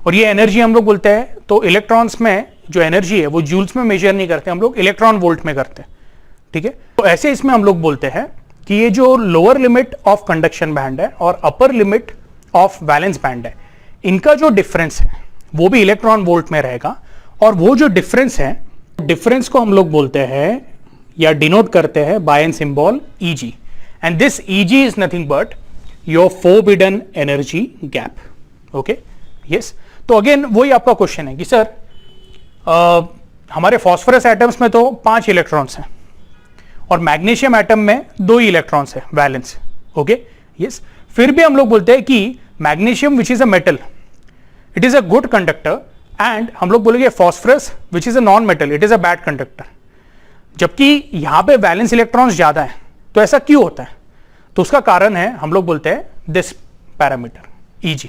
और ये एनर्जी हम लोग बोलते हैं, तो इलेक्ट्रॉन्स में जो एनर्जी है वो जूल्स में मेजर नहीं करते हम लोग, इलेक्ट्रॉन वोल्ट में करते हैं। ठीक है, तो ऐसे इसमें हम लोग बोलते हैं कि ये जो lower limit of conduction band है और upper limit of valence band है, इनका जो डिफरेंस है वो भी इलेक्ट्रॉन वोल्ट में रहेगा। और वो जो डिफरेंस है, डिफरेंस को हम लोग बोलते हैं या डिनोट करते हैं by an symbol Eg, and this Eg is nothing but your forbidden energy gap. Okay yes, तो अगेन वही आपका क्वेश्चन है कि सर हमारे फॉस्फोरस एटम्स में तो 5 इलेक्ट्रॉन्स हैं और मैग्नीशियम एटम में 2 ही इलेक्ट्रॉन्स है वैलेंस। ओके यस, फिर भी हम लोग बोलते हैं कि magnesium which is a metal, it is a good conductor, and हम लोग बोलेंगे phosphorus which is a non metal, it is a bad conductor. जबकि यहां पे वैलेंस इलेक्ट्रॉन्स ज्यादा है, तो ऐसा क्यों होता है, तो उसका कारण है हम लोग बोलते हैं this parameter Eg।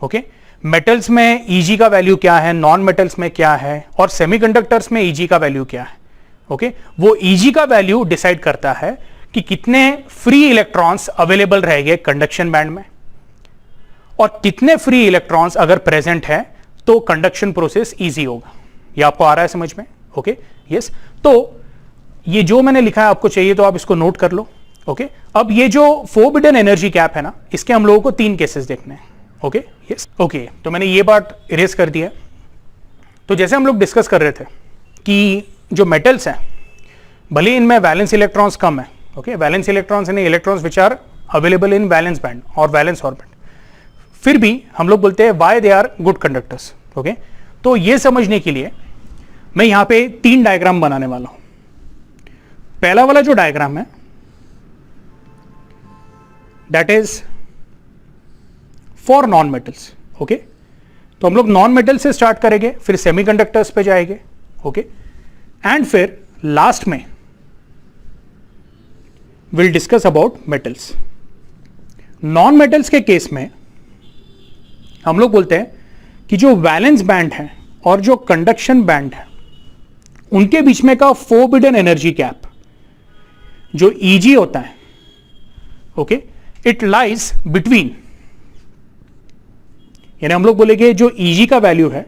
Okay, metals में Eg का वैल्यू क्या है, नॉन मेटल्स में क्या है, और सेमीकंडक्टर्स में Eg का वैल्यू क्या है। ओके, वो Eg का वैल्यू डिसाइड करता है कि कितने फ्री इलेक्ट्रॉन्स अवेलेबल रहेंगे कंडक्शन बैंड में, और कितने फ्री इलेक्ट्रॉन्स अगर प्रेजेंट है तो कंडक्शन प्रोसेस इजी होगा। ये आपको आ रहा है समझ में? ओके यस, तो ये जो मैंने लिखा है आपको चाहिए तो आप इसको नोट कर लो। ओके, अब ये जो फोरबिडन एनर्जी गैप है ना, इसके हम लोगों को 3 केसेस देखने हैं। ओके यस, ओके, तो मैंने ये बात इरेज कर दी है। तो जैसे हम लोग डिस्कस कर रहे थे कि जो मेटल्स हैं भले इनमें वैलेंस इलेक्ट्रॉन्स कम है, ओके, वैलेंस इलेक्ट्रॉन्स यानी electrons which are available in valence band और वैलेंस ऑर्बिट, फिर भी हम लोग बोलते हैं why they are good conductors. Okay, तो ये समझने के लिए मैं यहां पे 3 डायग्राम बनाने वाला हूं। पहला वाला जो डायग्राम है that is for non metals. Okay, तो हम लोग नॉन मेटल से स्टार्ट करेंगे, फिर सेमीकंडक्टर्स पे जाएंगे, ओके, एंड फिर लास्ट में will discuss about metals. Non metals के केस में हम लोग बोलते हैं कि जो वैलेंस बैंड है और जो कंडक्शन बैंड है उनके बीच में का फोरबिडन एनर्जी गैप जो Eg होता है, ओके, इट लाइज बिटवीन, यानी हम लोग बोलेंगे जो Eg का वैल्यू है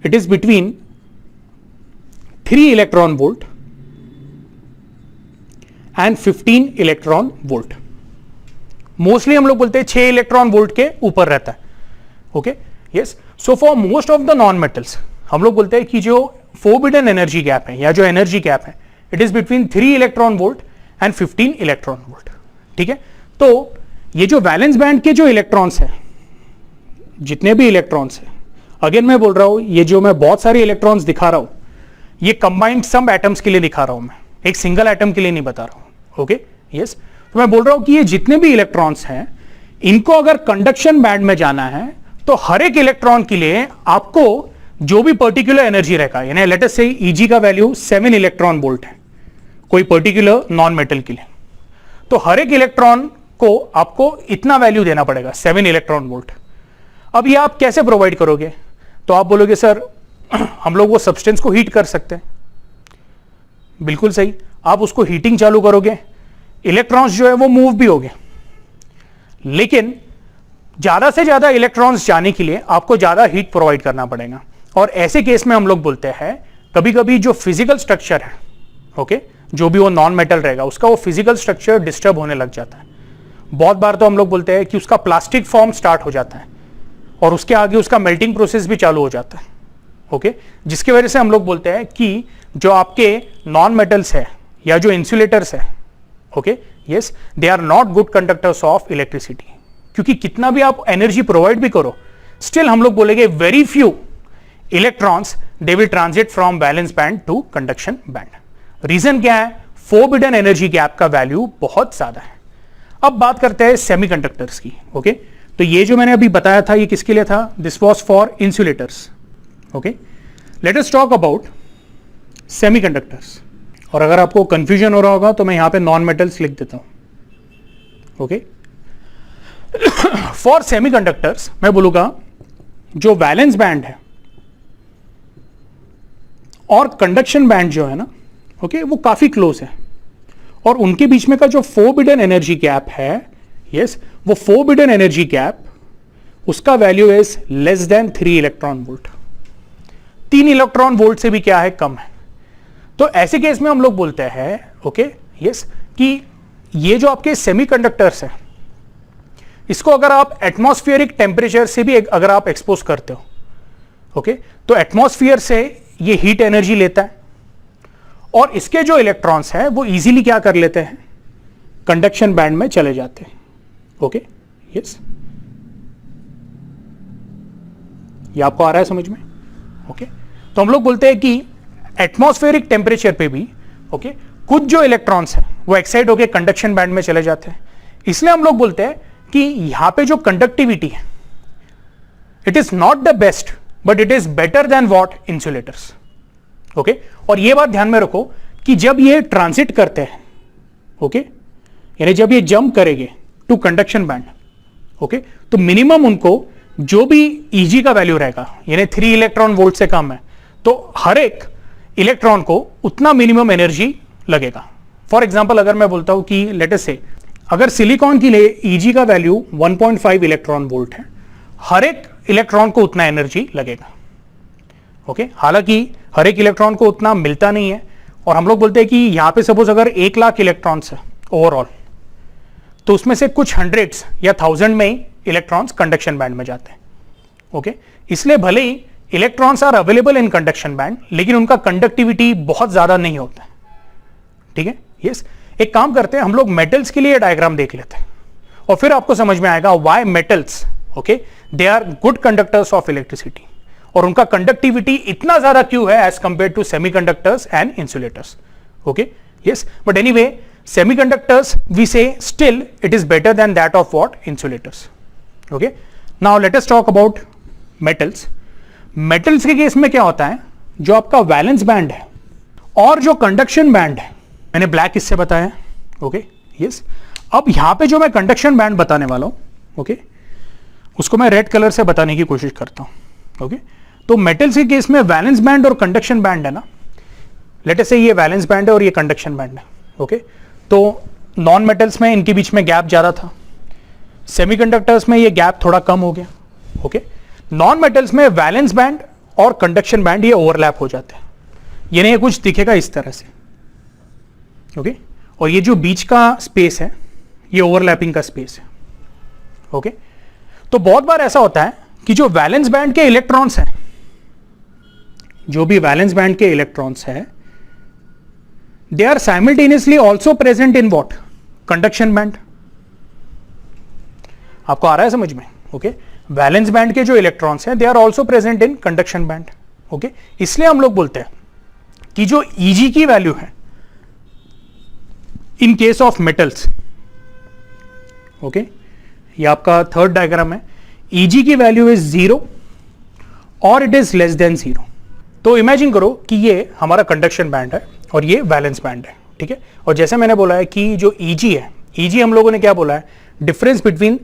it is between 3 electron volt and 15 electron volt. Mostly हम लोग बोलते हैं 6 इलेक्ट्रॉन वोल्ट के ऊपर रहता है। Okay yes, so for most of the non metals हम लोग बोलते हैं कि जो फोरबिडन एनर्जी गैप है या जो एनर्जी गैप है it is between 3 electron volt and 15 electron volt. ठीक है, तो ये जो वैलेंस बैंड के जो इलेक्ट्रॉन्स है, जितने भी इलेक्ट्रॉन्स है, अगेन मैं बोल रहा हूं ये जो मैं बहुत सारे इलेक्ट्रॉन्स दिखा रहा हूं ये कंबाइंड सम एटम्स के लिए दिखा रहा हूं, मैं एक सिंगल एटम के लिए नहीं बता रहा हूं। ओके यस, तो मैं बोल रहा हूं कि ये जितने भी इलेक्ट्रॉन्स हैं इनको अगर कंडक्शन बैंड में जाना है तो हर एक इलेक्ट्रॉन के लिए आपको जो भी पर्टिकुलर एनर्जी रहेगा, यानी लेट अस से Eg का वैल्यू 7 इलेक्ट्रॉन वोल्ट है कोई पर्टिकुलर नॉन मेटल के लिए, तो हर एक इलेक्ट्रॉन को आपको इतना वैल्यू देना पड़ेगा 7 इलेक्ट्रॉन वोल्ट। अब ये आप कैसे प्रोवाइड करोगे, तो आप बोलोगे सर हम लोग वो सब्सटेंस को हीट कर सकते हैं। बिल्कुल सही, आप उसको हीटिंग चालू करोगे इलेक्ट्रॉन्स जो है वो मूव भी हो गए, लेकिन ज्यादा से ज्यादा इलेक्ट्रॉन्स जाने के लिए आपको ज्यादा हीट प्रोवाइड करना पड़ेगा। और ऐसे केस में हम लोग बोलते हैं कभी कभी जो फिजिकल स्ट्रक्चर है, ओके, जो भी वो नॉन मेटल रहेगा उसका वो फिजिकल स्ट्रक्चर डिस्टर्ब होने लग जाता है। बहुत बार तो हम लोग बोलते हैं कि उसका प्लास्टिक फॉर्म स्टार्ट हो जाता है और उसके आगे उसका मेल्टिंग प्रोसेस भी चालू हो जाता है, ओके, जिसकी वजह से हम लोग बोलते हैं कि जो आपके नॉन मेटल्स है या जो इंसुलेटर्स है, okay, yes, they are not good conductors of electricity. क्योंकि कितना भी आप एनर्जी प्रोवाइड भी करो, स्टिल हम लोग बोलेंगे very few electrons they will transit from valence band to conduction band. Reason क्या है? फोरबिडन एनर्जी गैप का वैल्यू बहुत ज्यादा है। अब बात करते हैं सेमीकंडक्टर्स की, ओके। तो ये जो मैंने अभी बताया था ये किसके लिए था? This was for insulators, okay. Late us talk about semiconductors. और अगर आपको कंफ्यूजन हो रहा होगा तो मैं यहां पे नॉन मेटल्स लिख देता हूं, ओके। फॉर सेमीकंडक्टर्स मैं बोलूंगा जो वैलेंस बैंड है और कंडक्शन बैंड जो है ना, ओके, वो काफी क्लोज है और उनके बीच में का जो फोरबिडन एनर्जी गैप है, यस, वो फोरबिडन एनर्जी गैप उसका value is less than 3 electron volt. 3 electron volt से भी क्या है? कम है। तो ऐसे केस में हम लोग बोलते हैं, ओके, यस, कि ये जो आपके सेमीकंडक्टर्स है इसको अगर आप एटमॉस्फेरिक टेम्परेचर से भी अगर आप एक्सपोज करते हो, ओके, तो एटमॉस्फेयर से ये हीट एनर्जी लेता है और इसके जो इलेक्ट्रॉन्स हैं वो इजीली क्या कर लेते हैं? कंडक्शन बैंड में चले जाते हैं, ओके, यस। ये आपको आ रहा है समझ में? ओके। तो हम लोग बोलते हैं कि एटमॉस्फेरिक टेम्परेचर पे भी, ओके, कुछ जो इलेक्ट्रॉन्स हैं वो एक्साइट होकर कंडक्शन बैंड में चले जाते हैं। इसलिए हम लोग बोलते हैं कि यहां पे जो कंडक्टिविटी है it is not the best but it is better then what? Insulators, okay. और ये बात ध्यान में रखो कि जब ये ट्रांजिट करते हैं, ओके, यानी जब ये जंप करेंगे टू कंडक्शन बैंड, ओके, तो मिनिमम उनको जो भी ईजी का वैल्यू रहेगा, यानी 3 इलेक्ट्रॉन वोल्ट से कम है, तो हर एक इलेक्ट्रॉन को उतना मिनिमम एनर्जी लगेगा। फॉर एग्जाम्पल अगर मैं बोलता हूं कि लेट अस से अगर सिलिकॉन के लिए ईजी का वैल्यू 1.5 इलेक्ट्रॉन वोल्ट है, हर एक इलेक्ट्रॉन को उतना एनर्जी लगेगा, ओके। हालांकि हर एक इलेक्ट्रॉन को उतना मिलता नहीं है और हम लोग बोलते हैं कि यहां पे सपोज अगर 1 लाख इलेक्ट्रॉन्स है ओवरऑल, तो उसमें से कुछ हंड्रेड्स या 1000 में ही इलेक्ट्रॉन्स कंडक्शन बैंड में जाते हैं, ओके। इसलिए भले ही electrons are available in conduction band लेकिन उनका कंडक्टिविटी बहुत ज्यादा नहीं होता है, ठीक है, यस। एक काम करते हैं, हम लोग मेटल्स के लिए डायग्राम देख लेते हैं और फिर आपको समझ में आएगा why metals, okay, they are good conductors of electricity और उनका कंडक्टिविटी इतना ज्यादा क्यों है as compare to semiconductors and insulators, okay, yes. But anyway, semiconductors we say still it is better than that of what? Insulators, okay. Now let us talk about metals. Metals के case में क्या होता है? जो आपका valence band है और जो कंडक्शन बैंड है, मैंने ब्लैक इससे बताया, ओके, यस। अब यहां पे जो मैं कंडक्शन बैंड बताने वाला हूं, ओके, उसको मैं रेड कलर से बताने की कोशिश करता हूं, ओके। तो मेटल्स के केस में वैलेंस बैंड और कंडक्शन बैंड है ना, लेट अस से ये वैलेंस बैंड है और ये कंडक्शन बैंड है, ओके। तो नॉन मेटल्स में इनके बीच में गैप ज्यादा था, सेमीकंडक्टर्स में ये गैप थोड़ा कम हो गया, ओके। नॉन मेटल्स में वैलेंस बैंड और कंडक्शन बैंड ये ओवरलैप हो जाते हैं, यानी ये कुछ दिखेगा इस तरह से, ओके। और ये जो बीच का स्पेस है ये ओवरलैपिंग का स्पेस है, ओके। तो बहुत बार ऐसा होता है कि जो वैलेंस बैंड के इलेक्ट्रॉन्स हैं, जो भी वैलेंस बैंड के इलेक्ट्रॉन्स हैं, they are simultaneously also present in what? Conduction band. आपको आ रहा है समझ में? ओके। वैलेंस बैंड के जो इलेक्ट्रॉन्स हैं they are also present in conduction band, okay. इसलिए हम लोग बोलते हैं कि जो ईजी की वैल्यू है इन केस ऑफ मेटल्स, ओके, ये आपका थर्ड डायग्राम है, ईजी की वैल्यू इज 0 और इट इज लेस देन 0। तो इमेजिन करो कि ये हमारा कंडक्शन बैंड है और ये वैलेंस बैंड है, ठीक है। और जैसे मैंने बोला है कि जो ईजी है, ईजी हम लोगों ने क्या बोला है? Difference between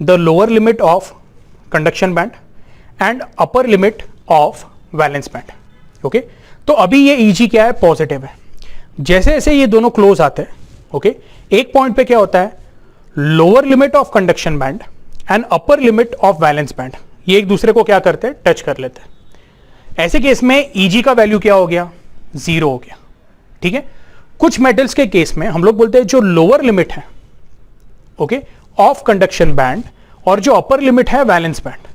the lower limit of conduction band and upper limit of valence band, okay. तो अभी ये ईजी क्या है? पॉजिटिव है। जैसे जैसे ये दोनों क्लोज आते हैं, ओके, एक पॉइंट पे क्या होता है, lower limit of conduction band and upper limit of valence band, ये एक दूसरे को क्या करते हैं, टच कर लेते हैं। ऐसे केस में Eg का वैल्यू क्या हो गया, 0 हो गया। ठीक है, कुछ मेटल्स के केस में हम लोग बोलते हैं जो लोअर लिमिट है ओके ऑफ कंडक्शन बैंड और जो अपर लिमिट है वैलेंस बैंड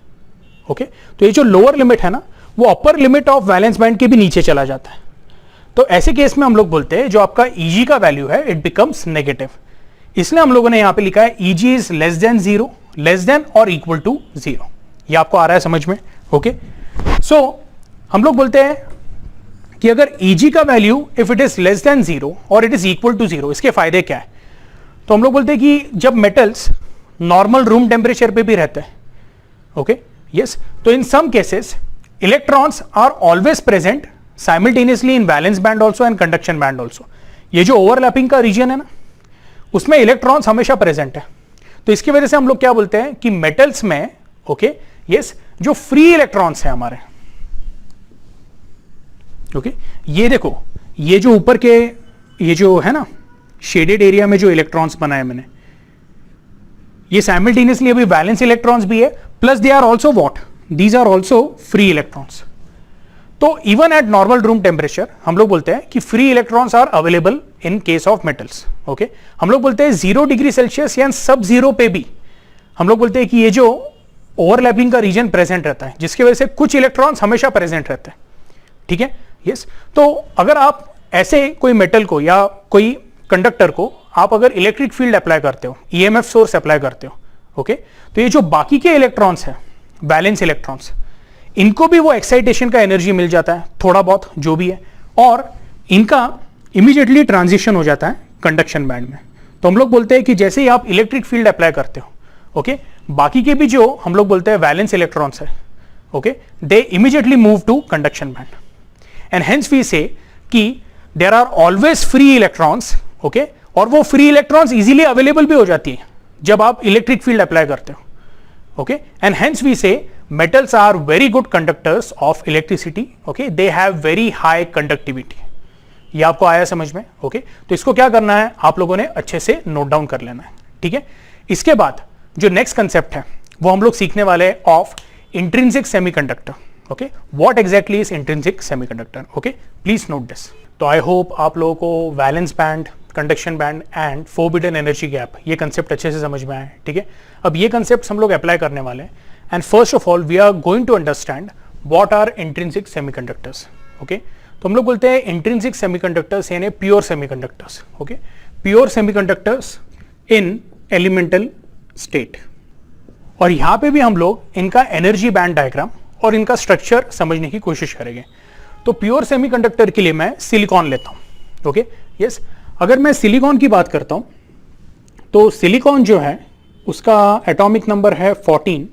ओके, तो ये जो लोअर लिमिट है ना वो अपर लिमिट ऑफ वैलेंस बैंड के भी नीचे चला जाता है। तो ऐसे केस में हम लोग बोलते हैं जो आपका Eg का वैल्यू है इट बिकम्स नेगेटिव। इसलिए हम लोगों ने यहां पे लिखा है Eg is less than 0, less than और इक्वल टू 0। ये आपको आ रहा है समझ में ओके। सो हम लोग बोलते हैं कि अगर Eg का value if it is less than 0 और इट इज इक्वल टू 0, इसके फायदे क्या है। तो हम लोग बोलते हैं कि जब मेटल्स नॉर्मल रूम टेम्परेचर पे भी रहते हैं ओके यस, तो in some cases electrons are always present simultaneously in valence band also and conduction band also. ये जो ओवरलैपिंग का रीजन है ना उसमें इलेक्ट्रॉन्स हमेशा प्रेजेंट है। तो इसकी वजह से हम लोग क्या बोलते हैं कि मेटल्स में ओके यस जो फ्री इलेक्ट्रॉन्स है हमारे ओके ये देखो, ये जो ऊपर के ये जो है ना शेडेड एरिया में जो इलेक्ट्रॉन्स बनाए मैंने, ये साइमल्टेनियसली अभी वैलेंस इलेक्ट्रॉन्स भी है plus they are also what, these are also free electrons. तो even at normal room temperature हम लोग बोलते हैं कि free electrons are available in case of metals okay. हम लोग बोलते हैं 0 डिग्री सेल्सियस या सब जीरो पे भी हम लोग बोलते हैं कि ये जो ओवरलैपिंग का रीजन प्रेजेंट रहता है जिसकी वजह से कुछ इलेक्ट्रॉन्स हमेशा प्रेजेंट रहते हैं। ठीक है यस, तो अगर आप ऐसे कोई मेटल को या कोई कंडक्टर को आप अगर इलेक्ट्रिक फील्ड अप्लाई करते हो, ईएमएफ सोर्स अप्लाई करते हो ओके, तो ये जो बाकी के इलेक्ट्रॉन्स हैं बैलेंस इलेक्ट्रॉन्स, इनको भी वो एक्साइटेशन का एनर्जी मिल जाता है थोड़ा बहुत जो भी है, और इनका इमीडिएटली ट्रांजिशन हो जाता है कंडक्शन बैंड में। तो हम लोग बोलते हैं कि जैसे ही आप इलेक्ट्रिक फील्ड अप्लाई करते हो ओके, बाकी के भी जो हम लोग बोलते हैं वैलेंस इलेक्ट्रॉन्स है okay, they immediately move to conduction band and hence we say कि there are always free electrons okay, और वो फ्री इलेक्ट्रॉन्स इजीली अवेलेबल भी हो जाती है जब आप इलेक्ट्रिक फील्ड अप्लाई करते हो ओके, एंड हेंस वी से metals are very good conductors of electricity okay, they have very high conductivity। ये आपको आया समझ में ओके तो इसको क्या करना है आप लोगों ने अच्छे से नोट डाउन कर लेना है। ठीक है, इसके बाद जो नेक्स्ट कंसेप्ट है वो हम लोग सीखने वाले हैं of intrinsic semiconductor okay. What exactly is intrinsic semiconductor okay, please note this. तो आई होप आप लोगों को valence band, conduction band and forbidden energy gap ये कंसेप्ट अच्छे से समझ में आए। ठीक है, अब ये कंसेप्ट हम लोग अप्लाई करने वाले हैं and first of all we are going to understand what are intrinsic semiconductors okay। तो हम लोग बोलते हैं intrinsic semiconductors यानी pure semiconductors okay, pure semiconductors in elemental state। और यहां पे भी हम लोग इनका एनर्जी बैंड डायग्राम और इनका स्ट्रक्चर समझने की कोशिश करेंगे। तो प्योर सेमीकंडक्टर के लिए मैं सिलिकॉन लेता हूं ओके यस। अगर मैं सिलिकॉन की बात करता हूं तो सिलिकॉन जो है उसका एटॉमिक नंबर है 14,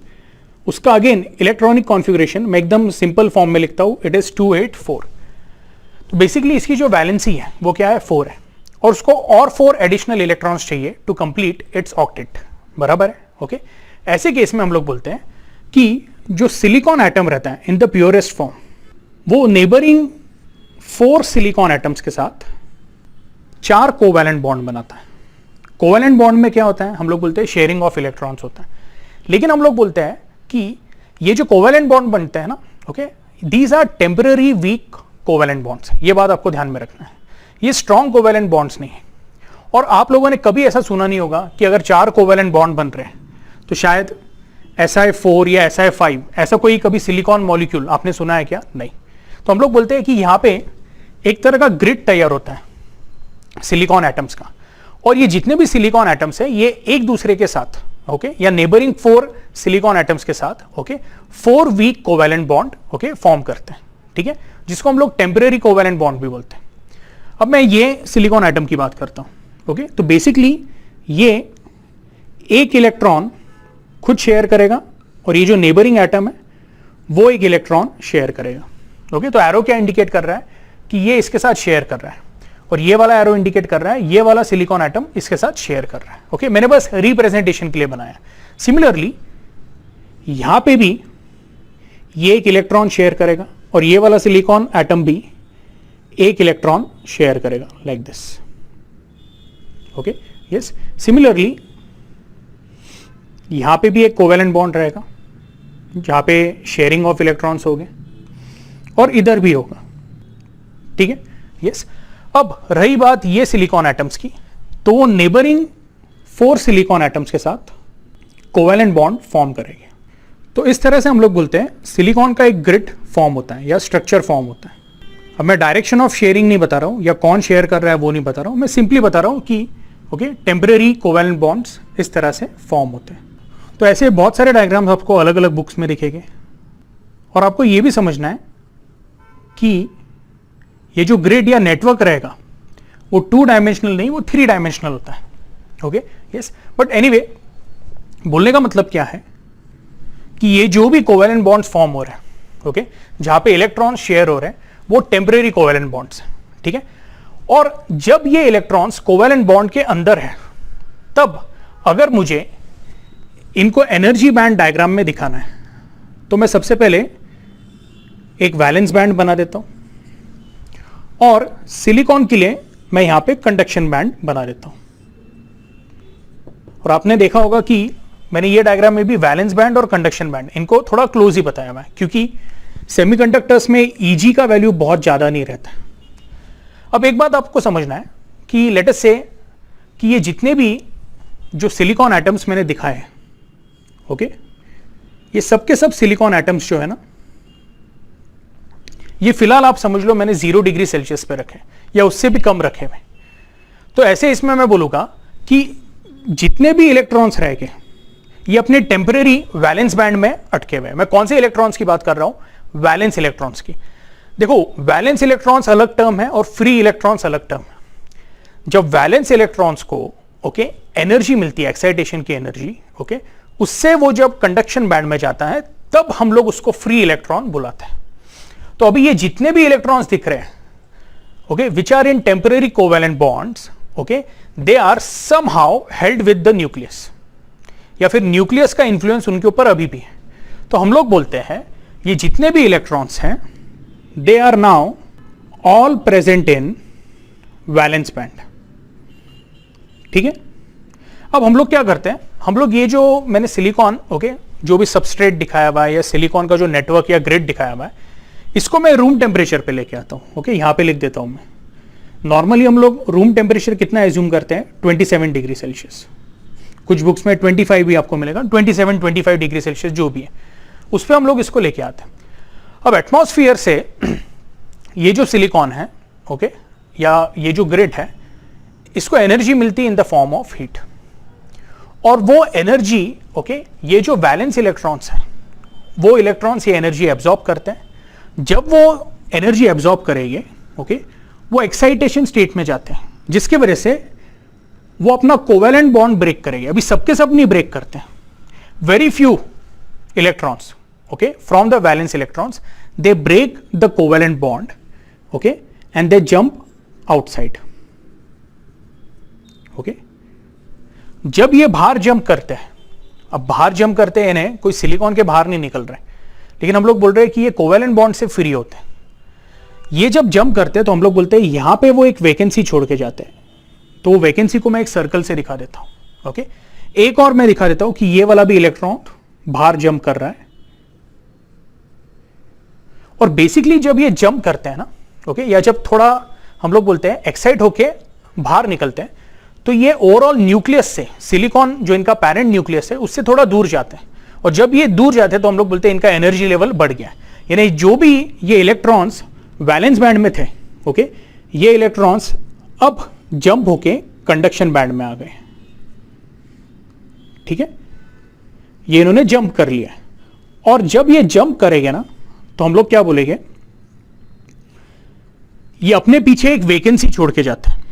उसका अगेन इलेक्ट्रॉनिक कॉन्फ़िगरेशन मैं एकदम सिंपल फॉर्म में लिखता हूं, इट इज 284। तो बेसिकली इसकी जो वैलेंसी है वो क्या है 4 है, और उसको और 4 एडिशनल इलेक्ट्रॉन्स चाहिए टू कंप्लीट इट्स ऑक्टेट, बराबर है ओके। ऐसे केस में हम लोग बोलते हैं कि जो सिलिकॉन एटम रहता है इन द प्योरेस्ट फॉर्म वो नेबरिंग 4 सिलिकॉन एटम्स के साथ 4 कोवैलेंट बॉन्ड बनाता है। कोवैलेंट बॉन्ड में क्या होता है हम लोग बोलते हैं शेयरिंग ऑफ इलेक्ट्रॉन्स होता है, लेकिन हम लोग बोलते हैं कि ये जो कोवैलेंट बॉन्ड बनते हैं ना okay, these are temporary weak covalent bonds. ये बात आपको ध्यान में रखना है, ये स्ट्रॉन्ग कोवैलेंट बॉन्ड्स नहीं है। और आप लोगों ने कभी ऐसा सुना नहीं होगा कि अगर 4 कोवैलेंट बॉन्ड बन रहे हैं तो शायद Si4 या Si5 ऐसा कोई कभी सिलिकॉन मॉलिक्यूल आपने सुना है क्या? नहीं। तो हम लोग बोलते हैं कि यहां पे एक तरह का ग्रिड तैयार होता है सिलिकॉन एटम्स का, और ये जितने भी सिलिकॉन एटम्स है ये एक दूसरे के साथ ओके या नेबरिंग 4 सिलिकॉन एटम्स के साथ okay 4 weak covalent bond okay form करते हैं। ठीक है, जिसको हम लोग टेम्परेरी कोवैलेंट बॉन्ड भी बोलते हैं। अब मैं ये सिलिकॉन एटम की बात करता हूं ओके। तो बेसिकली ये एक इलेक्ट्रॉन खुद शेयर करेगा और ये जो नेबरिंग एटम है वो एक इलेक्ट्रॉन शेयर करेगा ओके। तो एरो क्या इंडिकेट कर रहा है कि ये इसके साथ शेयर कर रहा है, और ये वाला एरो इंडिकेट कर रहा है ये वाला सिलिकॉन एटम इसके साथ शेयर कर रहा है ओके। मैंने बस रिप्रेजेंटेशन के लिए बनाया। सिमिलरली यहां पे भी ये एक इलेक्ट्रॉन शेयर करेगा और ये वाला सिलिकॉन एटम भी एक इलेक्ट्रॉन शेयर करेगा like this okay. Yes, similarly यहां पे भी एक कोवेलेंट बॉन्ड रहेगा जहां पे शेयरिंग ऑफ इलेक्ट्रॉन्स हो गए, और इधर भी होगा, ठीक है, यस। अब रही बात ये सिलिकॉन एटम्स की, तो वो नेबरिंग 4 सिलिकॉन एटम्स के साथ कोवेलेंट बॉन्ड फॉर्म करेंगे। तो इस तरह से हम लोग बोलते हैं सिलिकॉन का एक ग्रिड फॉर्म होता है या स्ट्रक्चर फॉर्म होता है। अब मैं डायरेक्शन ऑफ शेयरिंग नहीं बता रहा हूं या कौन शेयर कर रहा है वो नहीं बता रहा हूं, मैं सिंपली बता रहा हूं कि ओके टेम्परेरी कोवेलेंट बॉन्ड्स इस तरह से फॉर्म होते हैं। तो ऐसे बहुत सारे डायग्राम्स आपको अलग अलग बुक्स में दिखेंगे, और आपको ये भी समझना है कि ये जो ग्रिड या नेटवर्क रहेगा वो 2 डायमेंशनल नहीं, वो 3 डायमेंशनल होता है। ओके, यस, बट एनीवे बोलने का मतलब क्या है कि ये जो भी कोवेलेंट बॉन्ड्स फॉर्म हो रहे हैं, ओके, जहां पे इलेक्ट्रॉन शेयर हो रहे हैं, वो टेम्परेरी कोवेलेंट बॉन्ड्स हैं, ठीक है। और जब ये इलेक्ट्रॉन्स कोवेलेंट बॉन्ड के अंदर है, तब अगर मुझे इनको एनर्जी बैंड डायग्राम में दिखाना है, तो मैं सबसे पहले एक वैलेंस बैंड बना देता हूं, और सिलिकॉन के लिए मैं यहां पे कंडक्शन बैंड बना देता हूं। और आपने देखा होगा कि मैंने ये डायग्राम में भी वैलेंस बैंड और कंडक्शन बैंड इनको थोड़ा क्लोज ही बताया हुआ है, क्योंकि सेमीकंडक्टर्स में Eg का वैल्यू बहुत ज्यादा नहीं रहता। अब एक बात आपको समझना है कि लेट अस से कि ये जितने भी जो सिलिकॉन एटम्स मैंने दिखाए हैं, ओके, ये सब के सब सिलिकॉन एटम्स जो है ना, ये फिलहाल आप समझ लो मैंने 0 डिग्री सेल्सियस पे रखे या उससे भी कम रखे हुए। तो ऐसे इसमें मैं बोलूंगा कि जितने भी इलेक्ट्रॉन्स रहेंगे ये अपने टेम्परेरी वैलेंस बैंड में अटके हुए हैं। मैं कौन से इलेक्ट्रॉन्स की बात कर रहा हूं? वैलेंस इलेक्ट्रॉन्स की। देखो, वैलेंस इलेक्ट्रॉन्स अलग टर्म है और फ्री इलेक्ट्रॉन्स अलग टर्म है। जब वैलेंस इलेक्ट्रॉन्स को ओके एनर्जी मिलती है, एक्साइटेशन की एनर्जी, ओके, उससे वो जब कंडक्शन बैंड में जाता है तब हम लोग उसको फ्री इलेक्ट्रॉन बुलाते हैं। तो अभी ये जितने भी इलेक्ट्रॉन्स दिख रहे हैं, okay, which are in temporary covalent bonds, okay, they are somehow held with the nucleus, या फिर न्यूक्लियस का इंफ्लुएंस उनके ऊपर अभी भी है। तो हम लोग बोलते हैं ये जितने भी इलेक्ट्रॉन्स हैं, they are now all present in valence band, ठीक है। अब हम लोग क्या करते हैं, हम लोग ये जो मैंने सिलिकॉन, ओके, जो भी सबस्ट्रेट दिखाया हुआ है या सिलिकॉन का जो नेटवर्क या ग्रिड दिखाया हुआ है, इसको मैं रूम टेम्परेचर पे लेके आता हूं, ओके, यहां पे लिख देता हूं मैं। नॉर्मली हम लोग रूम टेम्परेचर कितना एज्यूम करते हैं? 27 डिग्री सेल्सियस। कुछ बुक्स में 25 भी आपको मिलेगा, 27-25 डिग्री सेल्सियस जो भी है, उस पर हम लोग इसको लेके आते हैं। अब एटमॉस्फेयर से ये जो सिलिकॉन है, ओके, या ये जो ग्रिड है, इसको एनर्जी मिलती है इन द फॉर्म ऑफ हीट, और वो एनर्जी, ओके, ये जो वैलेंस इलेक्ट्रॉन्स हैं, वो इलेक्ट्रॉन्स ये एनर्जी एब्जॉर्ब करते हैं। जब वो एनर्जी एब्जॉर्ब करेंगे, ओके, वो एक्साइटेशन स्टेट में जाते हैं, जिसकी वजह से वो अपना कोवेलेंट बॉन्ड ब्रेक करेंगे। अभी सबके सब नहीं ब्रेक करते हैं, very few electrons, okay, from the valence electrons, they break the covalent bond, okay, and they jump outside, okay. जब ये बाहर जंप करते हैं, अब बाहर जंप करते हैं, इन्हें कोई सिलिकॉन के बाहर नहीं निकल रहे, लेकिन हम लोग बोल रहे हैं कि ये कोवेलेंट बॉन्ड से फ्री होते हैं। ये जब जंप करते हैं तो हम लोग बोलते हैं यहां पे वो एक वैकेंसी छोड़ के जाते हैं। तो वो वैकेंसी को मैं एक सर्कल से दिखा देता हूं, ओके। एक और मैं दिखा देता हूं कि ये वाला भी इलेक्ट्रॉन बाहर जंप कर रहा है, और बेसिकली जब ये जंप करते हैं ना, ओके, या जब थोड़ा हम लोग बोलते हैं एक्साइट होके बाहर निकलते हैं, तो ये ओवरऑल न्यूक्लियस से, सिलिकॉन जो इनका पेरेंट न्यूक्लियस है, उससे थोड़ा दूर जाते हैं। और जब ये दूर जाते हैं तो हम लोग बोलते हैं इनका एनर्जी लेवल बढ़ गया। यानी जो भी ये इलेक्ट्रॉन्स वैलेंस बैंड में थे, ओके, ये इलेक्ट्रॉन्स अब जंप होके कंडक्शन बैंड में आ गए, ठीक है। ये इन्होंने जंप कर लिया, और जब ये जंप करेंगे ना, तो हम लोग क्या बोलेंगे, ये अपने पीछे एक वैकेंसी छोड़ के जाते हैं,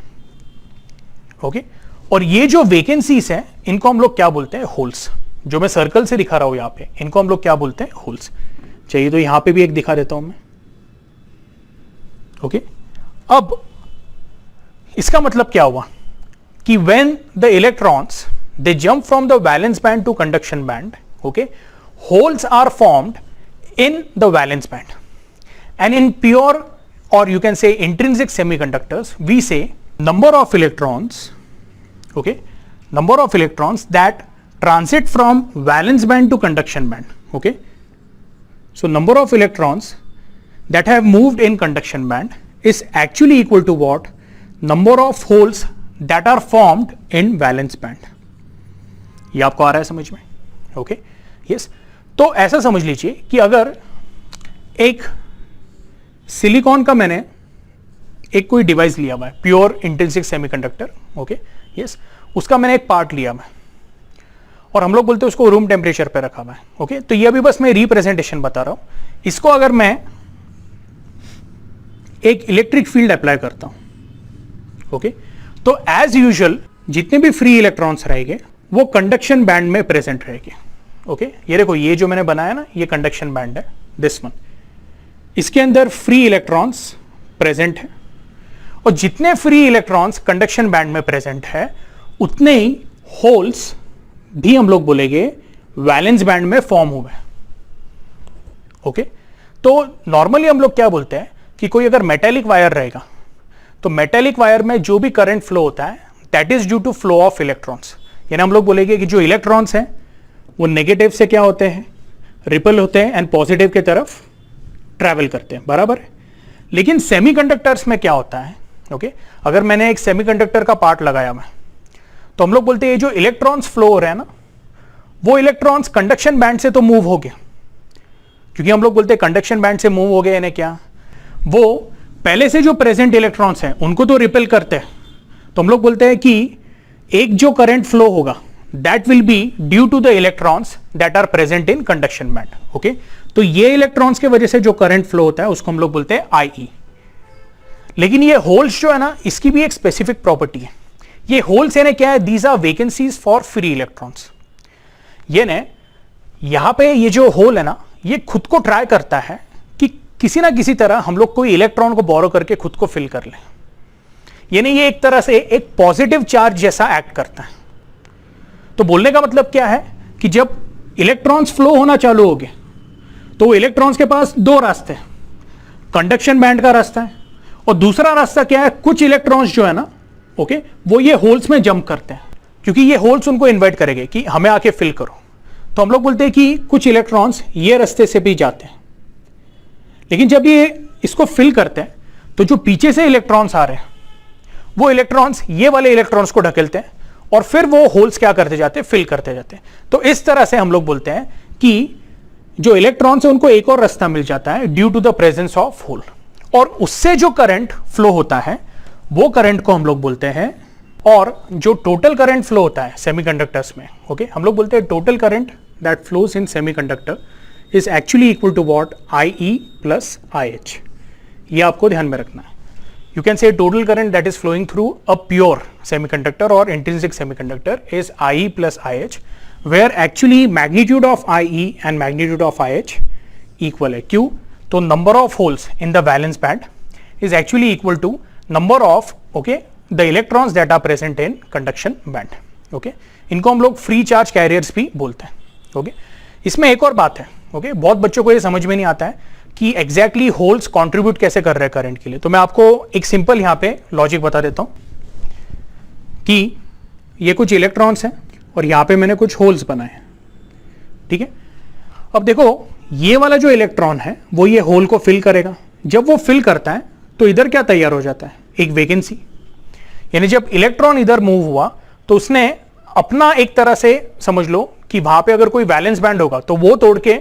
ओके। और ये जो वैकेंसीज हैं, इनको हम लोग क्या बोलते हैं? होल्स। जो मैं सर्कल से दिखा रहा हूं यहां पे, इनको हम लोग क्या बोलते हैं? होल्स। चाहिए तो यहां पे भी एक दिखा देता हूं मैं, ओके। अब इसका मतलब क्या हुआ कि when the electrons they jump from the valence band to conduction band, okay, holes are formed in the valence band, and in pure, or you can say intrinsic semiconductors, we say number of electrons, okay, number of electrons that transit from valence band to conduction band. Okay, so number of electrons that have moved in conduction band is actually equal to what? Number of holes that are formed in valence band. ये आपको आ रहा है समझ में? Okay, yes. तो ऐसा समझ लीजिए कि अगर एक सिलिकॉन का मैंने एक कोई डिवाइस लिया हुआ है, pure intrinsic semiconductor, okay, yes, उसका मैंने एक पार्ट लिया हुआ है और हम लोग बोलते हैं उसको रूम टेम्परेचर पे रखा हुआ है। ओके, तो ये अभी बस मैं रिप्रेजेंटेशन बता रहा हूं। इसको अगर मैं एक इलेक्ट्रिक फील्ड अप्लाई करता हूं, ओके, तो एज यूजुअल जितने भी फ्री इलेक्ट्रॉन्स रहेंगे वो कंडक्शन बैंड में प्रेजेंट रहेंगे। ओके, ये देखो, ये जो मैंने बनाया ना, ये कंडक्शन बैंड है, दिस वन, इसके अंदर फ्री इलेक्ट्रॉन्स प्रेजेंट है और जितने फ्री इलेक्ट्रॉन्स कंडक्शन बैंड में प्रेजेंट है उतने ही होल्स भी हम लोग बोलेंगे वैलेंस बैंड में फॉर्म हुए। ओके, तो नॉर्मली हम लोग क्या बोलते हैं कि कोई अगर मेटेलिक वायर रहेगा तो मेटेलिक वायर में जो भी करंट फ्लो होता है that is due to flow of electrons. यानी हम लोग बोलेंगे कि जो इलेक्ट्रॉन्स हैं वो नेगेटिव से क्या होते हैं, रिपल होते हैं एंड पॉजिटिव की तरफ ट्रैवल करते हैं, बराबर है। लेकिन सेमीकंडक्टर्स में क्या होता है, ओके, अगर मैंने एक सेमीकंडक्टर का पार्ट लगाया मैं, तो हम लोग बोलते हैं जो इलेक्ट्रॉन्स फ्लो हो रहे हैं ना, वो इलेक्ट्रॉन्स कंडक्शन बैंड से तो मूव हो गए, क्योंकि हम लोग बोलते हैं कंडक्शन बैंड से मूव हो गए, यानी क्या, वो पहले से जो प्रेजेंट इलेक्ट्रॉन्स हैं उनको तो रिपेल करते हैं। तो हम लोग बोलते हैं कि एक जो करंट फ्लो होगा that will be due to the electrons that are present in conduction band. Okay, तो ये इलेक्ट्रॉन्स की वजह से जो करंट फ्लो होता है उसको हम लोग बोलते हैं आई। लेकिन ये होल्स जो है ना, इसकी भी एक स्पेसिफिक प्रॉपर्टी है। ये होल्स यानी क्या है, these are vacancies for free electrons. ये ने यहां पे ये जो होल है ना, ये खुद को ट्राई करता है कि किसी ना किसी तरह हम लोग कोई इलेक्ट्रॉन को बोरो करके खुद को फिल कर लें। यानी ये एक तरह से एक पॉजिटिव चार्ज जैसा एक्ट करता है। तो बोलने का मतलब क्या है कि जब इलेक्ट्रॉन्स फ्लो होना चालू हो गए तो इलेक्ट्रॉन्स के पास दो रास्ते हैं, कंडक्शन बैंड का रास्ता है और दूसरा रास्ता क्या है, कुछ इलेक्ट्रॉन्स जो है ना, ओके, वो ये होल्स में जंप करते हैं, क्योंकि ये होल्स उनको इन्वाइट करेंगे कि हमें आके फिल करो। तो हम लोग बोलते हैं कि कुछ इलेक्ट्रॉन्स ये रास्ते से भी जाते हैं, लेकिन जब ये इसको फिल करते हैं तो जो पीछे से इलेक्ट्रॉन्स आ रहे हैं वो इलेक्ट्रॉन्स ये वाले इलेक्ट्रॉन्स को ढकेलते हैं और फिर वो होल्स क्या करते जाते हैं, फिल करते जाते हैं। तो इस तरह से हम लोग बोलते हैं कि जो इलेक्ट्रॉन्स है उनको एक और रास्ता मिल जाता है due to the presence of hole, और उससे जो करंट फ्लो होता है वो करंट को हम लोग बोलते हैं, और जो टोटल करंट फ्लो होता है सेमीकंडक्टर्स में, ओके, हम लोग बोलते हैं total current that flows in semiconductor is actually equal to what, IE plus IH। ये आपको ध्यान में रखना है। You can say total current that is flowing through a pure semiconductor or intrinsic semiconductor is IE plus IH, where actually magnitude of IE and magnitude of IH equal है। क्यों? तो number of holes in the valence band is actually equal to number of, okay, the electrons that are present in conduction band। okay, इनको हम लोग free charge carriers भी बोलते हैं। okay, इसमें एक और बात है, okay, बहुत बच्चों को ये समझ में नहीं आता है कि एग्जैक्टली होल्स कंट्रीब्यूट कैसे कर रहे हैं करंट के लिए। तो मैं आपको एक सिंपल यहां पे लॉजिक बता देता हूं कि ये कुछ इलेक्ट्रॉन्स हैं और यहां पे मैंने कुछ होल्स बनाए हैं, ठीक है। अब देखो, ये वाला जो इलेक्ट्रॉन है वो ये होल को फिल करेगा। जब वो फिल करता है तो इधर क्या तैयार हो जाता है, एक वैकेंसी। यानी जब इलेक्ट्रॉन इधर मूव हुआ तो उसने अपना एक तरह से समझ लो कि वहां पे अगर कोई वैलेंस बैंड होगा तो वो तोड़ के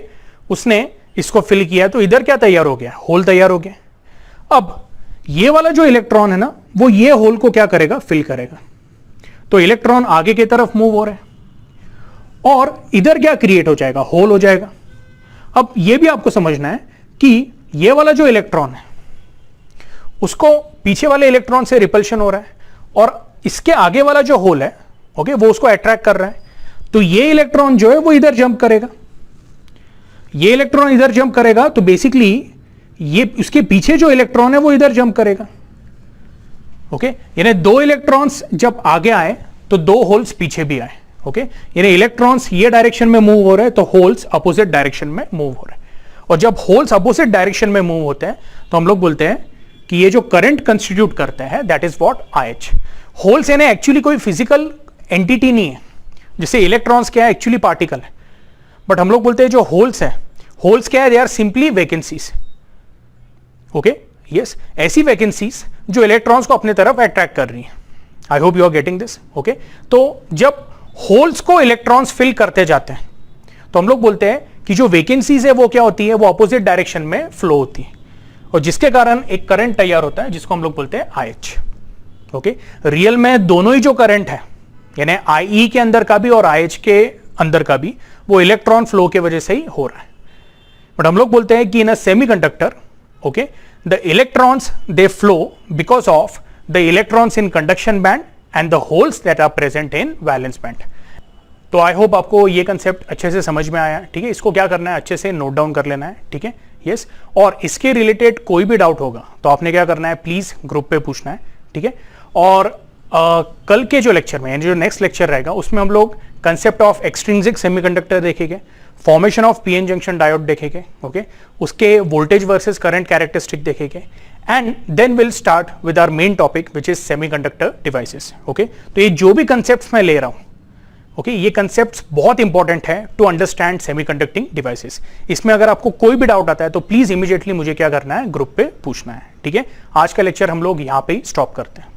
उसने इसको फिल किया, तो इधर क्या तैयार हो गया, होल तैयार हो गया। अब ये वाला जो इलेक्ट्रॉन है ना, वो ये होल को क्या करेगा, फिल करेगा। तो इलेक्ट्रॉन आगे की तरफ मूव हो रहे हैं और इधर क्या क्रिएट हो जाएगा, होल हो जाएगा। अब ये भी आपको समझना है कि ये वाला जो इलेक्ट्रॉन है उसको पीछे वाले इलेक्ट्रॉन से रिपल्शन हो रहा है और इसके आगे वाला जो होल है, ओके, वो उसको अट्रैक्ट कर रहा है। तो ये इलेक्ट्रॉन जो है वो इधर जंप करेगा, ये इलेक्ट्रॉन इधर जंप करेगा, तो बेसिकली ये उसके पीछे जो इलेक्ट्रॉन है वो इधर जंप करेगा। ओके, यानी दो इलेक्ट्रॉन्स जब आगे आए तो दो होल्स पीछे भी आए। ओके, यानी इलेक्ट्रॉन्स ये डायरेक्शन में मूव हो रहे हैं तो होल्स अपोजिट डायरेक्शन में मूव हो रहे हैं। और जब होल्स अपोजिट डायरेक्शन में मूव होते हैं तो हम लोग बोलते हैं कि ये जो करंट कंस्टिट्यूट करते हैं that is what, IH। Holes यानी एक्चुअली कोई फिजिकल एंटिटी नहीं है, जैसे इलेक्ट्रॉन्स क्या है, एक्चुअली पार्टिकल है, बट हम लोग बोलते हैं जो होल्स है, होल्स क्या है, they are simply vacancies. Okay, yes, ऐसी वैकेंसीज जो इलेक्ट्रॉन्स को अपने तरफ अट्रैक्ट कर रही है। I hope you are getting this. Okay, तो जब होल्स को इलेक्ट्रॉन्स फिल करते जाते हैं तो हम लोग बोलते हैं कि जो वैकेंसीज है वो क्या होती है, वो अपोजिट डायरेक्शन में फ्लो होती है, और जिसके कारण एक करंट तैयार होता है जिसको हम लोग बोलते हैं IH। ओके, रियल में दोनों ही जो करंट है, यानी IE के अंदर का भी और IH के अंदर का भी, वो इलेक्ट्रॉन फ्लो के वजह से ही हो रहा है। बट हम लोग बोलते हैं कि in a semiconductor, okay, the electrons they flow because of the electrons in conduction band and the holes that are present in valence band. तो आई होप आपको ये कंसेप्ट अच्छे से समझ में आया है। ठीक है, इसको क्या करना है, अच्छे से नोट डाउन कर लेना है। ठीक है, यस, और इसके रिलेटेड कोई भी डाउट होगा तो आपने क्या करना है, प्लीज ग्रुप पे पूछना है। ठीक है, और कल के जो लेक्चर में, यानी जो नेक्स्ट लेक्चर रहेगा, उसमें हम लोग कंसेप्ट ऑफ एक्सट्रिंसिक सेमीकंडक्टर देखेंगे, formation of PN junction diode देखेंगे, ओके, उसके वोल्टेज वर्सेस करंट कैरेक्टरिस्टिक देखेंगे, and then will start with our main topic which is semiconductor devices. Okay, तो ये जो भी कंसेप्ट्स मैं ले रहा हूं, ओके, ये कंसेप्ट्स बहुत इंपॉर्टेंट है टू अंडरस्टैंड सेमीकंडक्टिंग डिवाइसेस। इसमें अगर आपको कोई भी डाउट आता है तो प्लीज इमीडिएटली मुझे क्या करना है, ग्रुप पे पूछना है। ठीक है, आज का लेक्चर हम लोग यहां पे ही स्टॉप करते हैं।